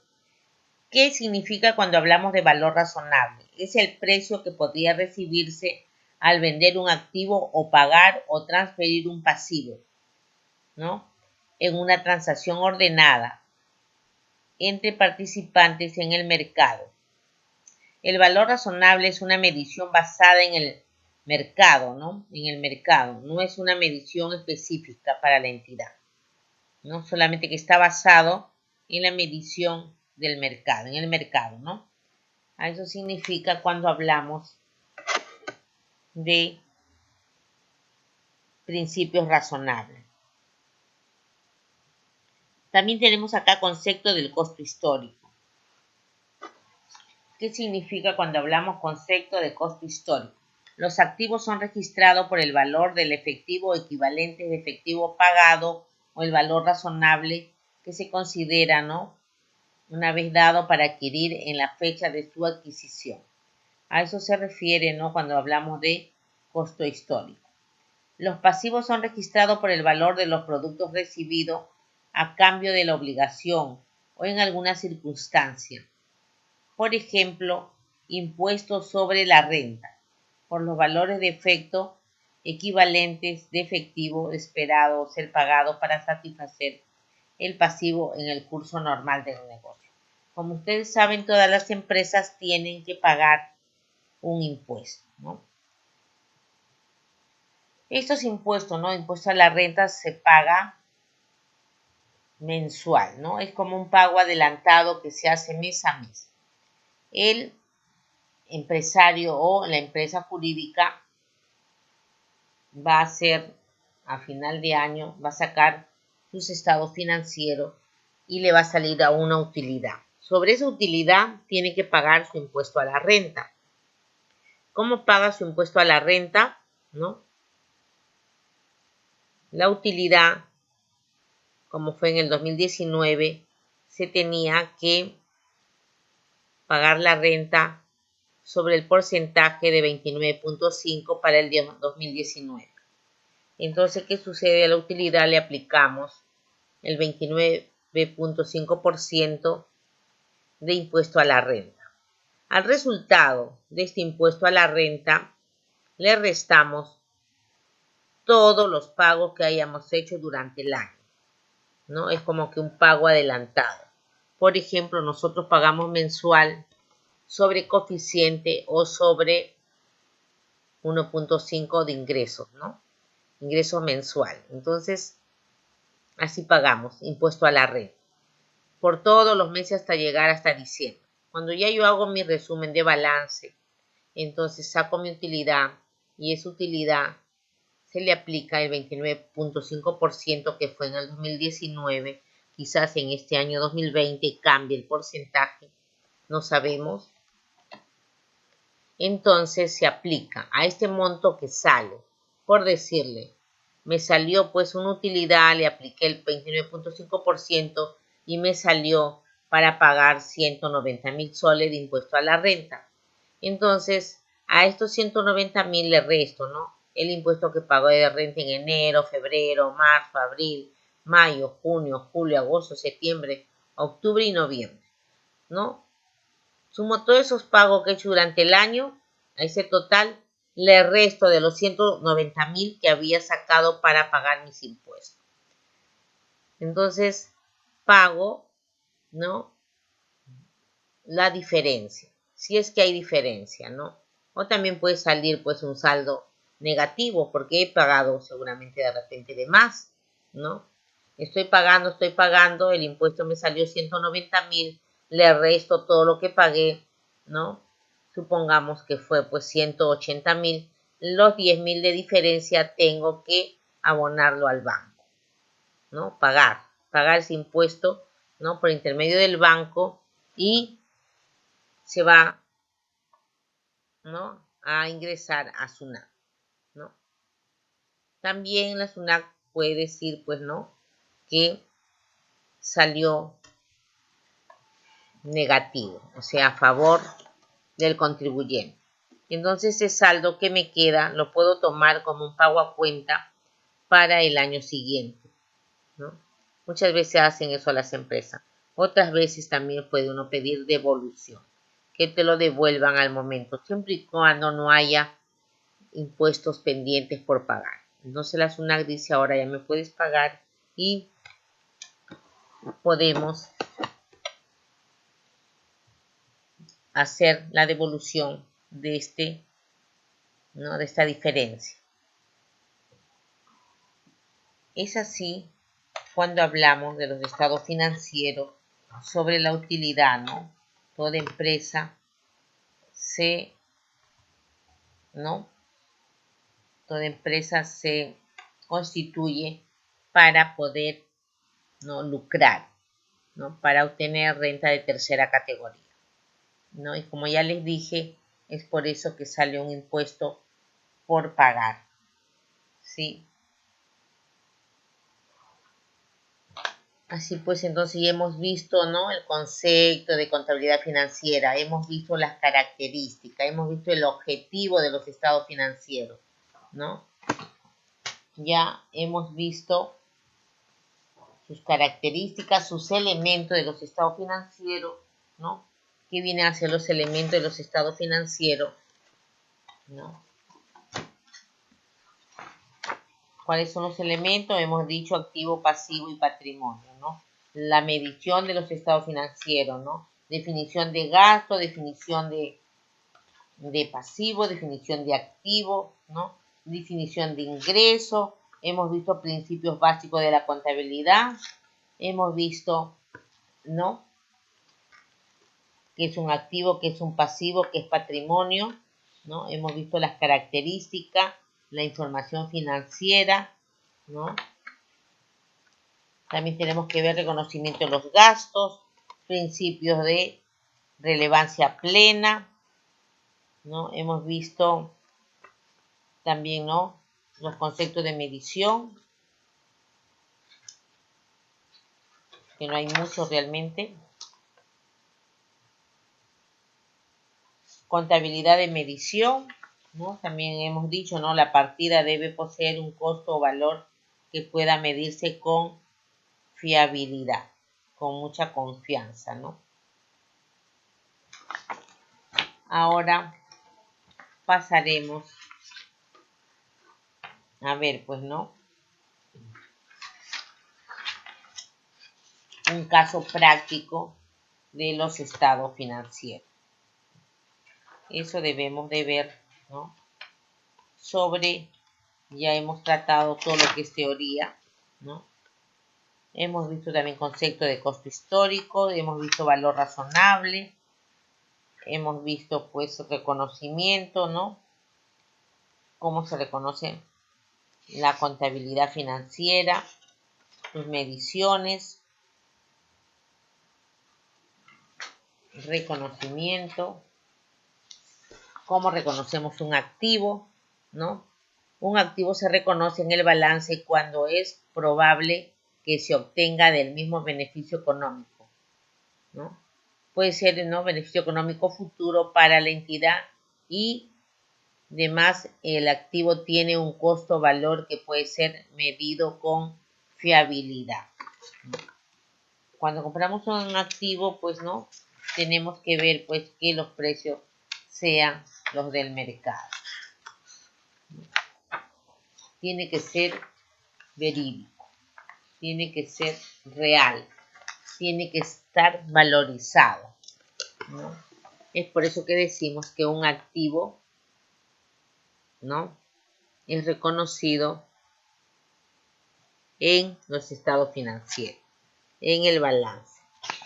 ¿Qué significa cuando hablamos de valor razonable? Es el precio que podría recibirse al vender un activo o pagar o transferir un pasivo, ¿no?, en una transacción ordenada entre participantes en el mercado. El valor razonable es una medición basada en el mercado, ¿no?, en el mercado. No es una medición específica para la entidad, ¿no?, solamente que está basado en la medición del mercado, en el mercado, ¿no? A eso significa cuando hablamos de principios razonables. También tenemos acá concepto del costo histórico. ¿Qué significa cuando hablamos concepto de costo histórico? Los activos son registrados por el valor del efectivo equivalente de efectivo pagado o el valor razonable que se considera, ¿no?, una vez dado para adquirir en la fecha de su adquisición. A eso se refiere, ¿no?, cuando hablamos de costo histórico. Los pasivos son registrados por el valor de los productos recibidos a cambio de la obligación o en alguna circunstancia. Por ejemplo, impuestos sobre la renta, por los valores de efecto equivalentes de efectivo esperado ser pagado para satisfacer el pasivo en el curso normal del negocio. Como ustedes saben, todas las empresas tienen que pagar un impuesto, ¿no? Estos impuestos, ¿no?, impuesto a la renta se paga mensual, ¿no? Es como un pago adelantado que se hace mes a mes. El empresario o la empresa jurídica va a hacer a final de año, va a sacar sus estados financieros y le va a salir a una utilidad. Sobre esa utilidad tiene que pagar su impuesto a la renta. ¿Cómo paga su impuesto a la renta? ¿No? La utilidad, como fue en el 2019, se tenía que pagar la renta sobre el porcentaje de 29.5 para el 2019. Entonces, ¿qué sucede? A la utilidad le aplicamos el 29.5% de impuesto a la renta. Al resultado de este impuesto a la renta le restamos todos los pagos que hayamos hecho durante el año, ¿no? Es como que un pago adelantado. Por ejemplo, nosotros pagamos mensual sobre coeficiente o sobre 1.5 de ingresos, ¿no? Ingreso mensual. Entonces, así pagamos impuesto a la renta por todos los meses hasta llegar hasta diciembre. Cuando ya yo hago mi resumen de balance, entonces saco mi utilidad y esa utilidad se le aplica el 29.5% que fue en el 2019. Quizás en este año 2020 cambie el porcentaje, no sabemos. Entonces se aplica a este monto que sale. Por decirle, me salió pues una utilidad, le apliqué el 29.5% y me salió para pagar 190.000 soles de impuesto a la renta. Entonces, a estos 190.000 le resto, ¿no? El impuesto que pagó de renta en enero, febrero, marzo, abril, mayo, junio, julio, agosto, septiembre, octubre y noviembre, ¿no? Sumo todos esos pagos que he hecho durante el año, a ese total le resto de los 190.000 que había sacado para pagar mis impuestos. Entonces, pago, ¿no? La diferencia, si es que hay diferencia, ¿no? O también puede salir pues un saldo negativo porque he pagado seguramente de repente de más, ¿no? Estoy pagando, el impuesto me salió 190.000, le resto todo lo que pagué, ¿no? Supongamos que fue pues 180.000, los 10.000 de diferencia tengo que abonarlo al banco, ¿no? Pagar ese impuesto, ¿no? Por intermedio del banco y se va, ¿no? A ingresar a SUNAT, ¿no? También la SUNAT puede decir, pues, ¿no? Que salió negativo, o sea, a favor del contribuyente. Entonces, ese saldo que me queda lo puedo tomar como un pago a cuenta para el año siguiente, ¿no? Muchas veces hacen eso las empresas. Otras veces también puede uno pedir devolución, que te lo devuelvan al momento, siempre y cuando no haya impuestos pendientes por pagar. Entonces la SUNAT dice, ahora ya me puedes pagar y podemos hacer la devolución de ¿no? de esta diferencia. Es así cuando hablamos de los estados financieros sobre la utilidad, ¿no? Toda empresa ¿no? Toda empresa se constituye para poder, ¿no? lucrar, ¿no? Para obtener renta de tercera categoría, ¿no? Y como ya les dije, es por eso que sale un impuesto por pagar, ¿sí? Así pues, entonces ya hemos visto, ¿no? El concepto de contabilidad financiera, hemos visto las características, hemos visto el objetivo de los estados financieros, ¿no? Ya hemos visto sus características, sus elementos de los estados financieros, ¿no? ¿Qué vienen a ser los elementos de los estados financieros? ¿No? ¿Cuáles son los elementos? Hemos dicho activo, pasivo y patrimonio, ¿no? La medición de los estados financieros, ¿no? Definición de gasto, definición de pasivo, definición de activo, ¿no? Definición de ingreso. Hemos visto principios básicos de la contabilidad. Hemos visto, ¿no? Qué es un activo, qué es un pasivo, qué es patrimonio, ¿no? Hemos visto las características, la información financiera, ¿no? También tenemos que ver reconocimiento de los gastos, principios de relevancia plena, ¿no? Hemos visto también, ¿no? Los conceptos de medición, que no hay mucho realmente. Contabilidad de medición, ¿no? También hemos dicho, ¿no? La partida debe poseer un costo o valor que pueda medirse con fiabilidad, con mucha confianza, ¿no? Ahora pasaremos a ver, pues, ¿no? Un caso práctico de los estados financieros. Eso debemos de ver, ¿no? Ya hemos tratado todo lo que es teoría, ¿no? Hemos visto también concepto de costo histórico, hemos visto valor razonable, hemos visto pues reconocimiento, ¿no? Cómo se reconoce la contabilidad financiera, sus mediciones, reconocimiento, cómo reconocemos un activo, ¿no? Un activo se reconoce en el balance cuando es probable que se obtenga del mismo beneficio económico, ¿no? Puede ser, ¿no?, beneficio económico futuro para la entidad y además el activo tiene un costo-valor que puede ser medido con fiabilidad. Cuando compramos un activo, pues no, tenemos que ver pues que los precios sean los del mercado. Tiene que ser verídico, tiene que ser real, tiene que estar valorizado, ¿no? Es por eso que decimos que un activo, ¿no?, es reconocido en los estados financieros, en el balance.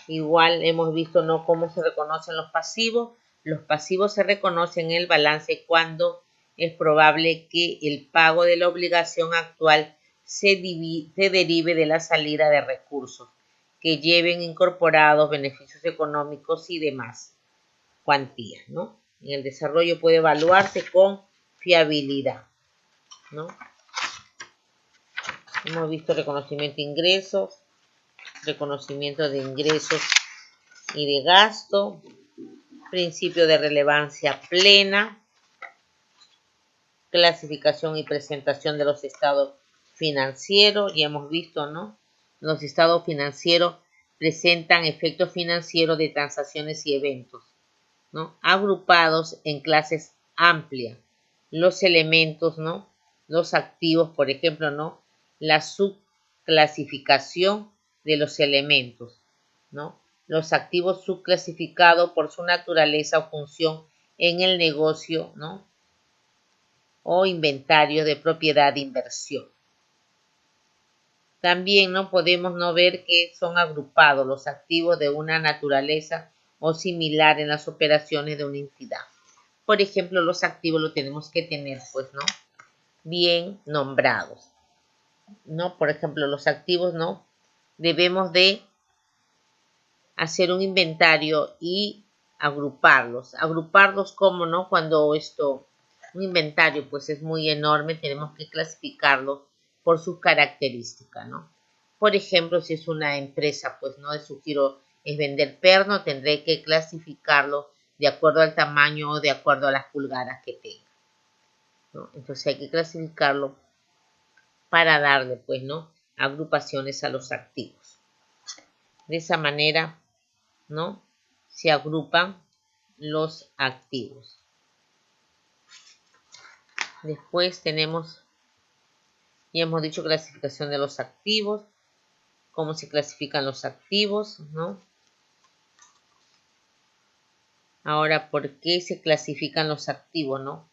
Igual hemos visto, ¿no?, cómo se reconocen los pasivos. Los pasivos se reconocen en el balance cuando es probable que el pago de la obligación actual se derive de la salida de recursos que lleven incorporados beneficios económicos y demás cuantías, ¿no? En el desarrollo puede evaluarse con fiabilidad, ¿no? Hemos visto reconocimiento de ingresos, reconocimiento de ingresos y de gasto, principio de relevancia plena, clasificación y presentación de los estados financieros. Ya hemos visto, ¿no? Los estados financieros presentan efectos financieros de transacciones y eventos, ¿no?, agrupados en clases amplias. Los elementos, ¿no?, los activos, por ejemplo, ¿no?, la subclasificación de los elementos, ¿no?, los activos subclasificados por su naturaleza o función en el negocio, ¿no?, o inventario de propiedad de inversión. También no podemos no ver que son agrupados los activos de una naturaleza o similar en las operaciones de una entidad. Por ejemplo, los activos los tenemos que tener, pues, ¿no?, bien nombrados, ¿no? Por ejemplo, los activos, ¿no?, debemos de hacer un inventario y agruparlos. Agruparlos como, ¿no?, cuando un inventario pues es muy enorme, tenemos que clasificarlo por sus características, ¿no? Por ejemplo, si es una empresa, pues, ¿no?, de su giro es vender perno, tendré que clasificarlo de acuerdo al tamaño o de acuerdo a las pulgadas que tenga, ¿no? Entonces hay que clasificarlo para darle, pues, ¿no?, agrupaciones a los activos. De esa manera, ¿no?, se agrupan los activos. Después tenemos, ya hemos dicho, clasificación de los activos, cómo se clasifican los activos, ¿no? Ahora, ¿por qué se clasifican los activos, no?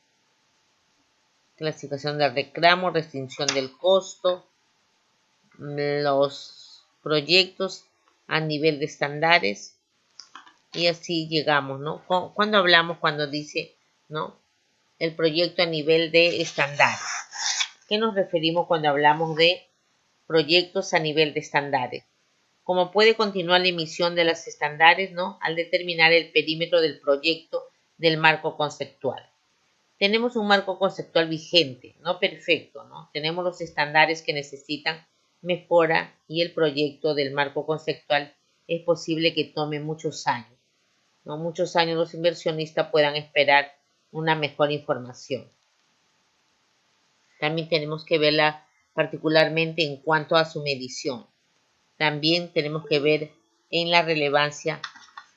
Clasificación del reclamo, restricción del costo, los proyectos a nivel de estándares, y así llegamos, ¿no? Cuando dice, ¿no?, el proyecto a nivel de estándares. ¿Qué nos referimos cuando hablamos de proyectos a nivel de estándares? Como puede continuar la emisión de los estándares, ¿no?, al determinar el perímetro del proyecto del marco conceptual. Tenemos un marco conceptual vigente, no perfecto, ¿no? Tenemos los estándares que necesitan mejora y el proyecto del marco conceptual es posible que tome muchos años, ¿no? Muchos años los inversionistas puedan esperar una mejor información. También tenemos que verla particularmente en cuanto a su medición. También tenemos que ver en la relevancia,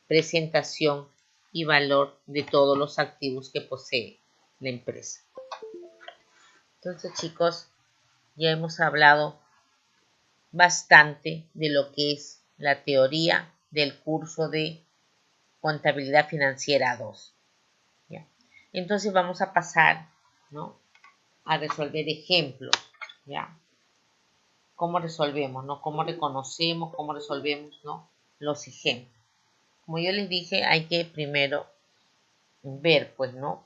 presentación y valor de todos los activos que posee la empresa. Entonces, chicos, ya hemos hablado bastante de lo que es la teoría del curso de Contabilidad Financiera 2. ¿Ya? Entonces vamos a pasar, ¿no?, a resolver ejemplos, ¿ya? ¿Cómo resolvemos, no? ¿Cómo reconocemos, cómo resolvemos, no?, los ejemplos. Como yo les dije, hay que primero ver, pues, ¿no?,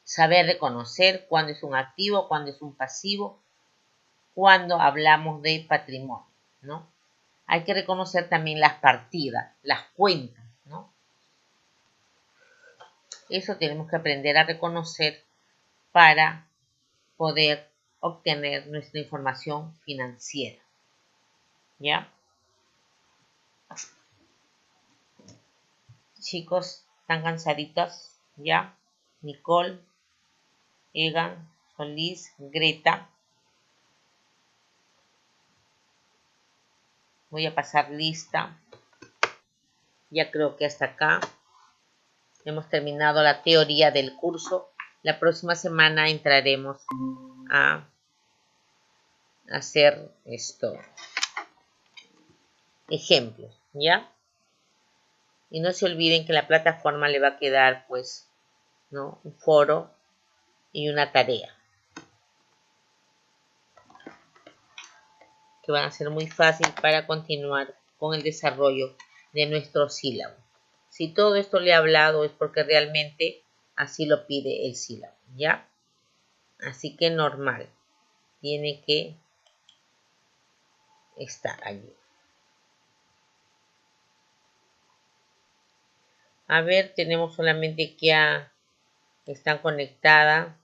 saber reconocer cuándo es un activo, cuándo es un pasivo, cuando hablamos de patrimonio, ¿no? Hay que reconocer también las partidas, las cuentas, ¿no? Eso tenemos que aprender a reconocer para poder obtener nuestra información financiera, ¿ya? Chicos, ¿están cansaditos? ¿Ya? Nicole, Egan, Solís, Greta. Voy a pasar lista. Ya creo que hasta acá hemos terminado la teoría del curso. La próxima semana entraremos a hacer ejemplos, ¿ya? Y no se olviden que la plataforma le va a quedar, pues, ¿no?, un foro y una tarea que van a ser muy fácil para continuar con el desarrollo de nuestro sílabo. Si todo esto le he hablado es porque realmente así lo pide el sílabo, ¿ya? Así que normal, tiene que estar allí. A ver, tenemos solamente que están conectadas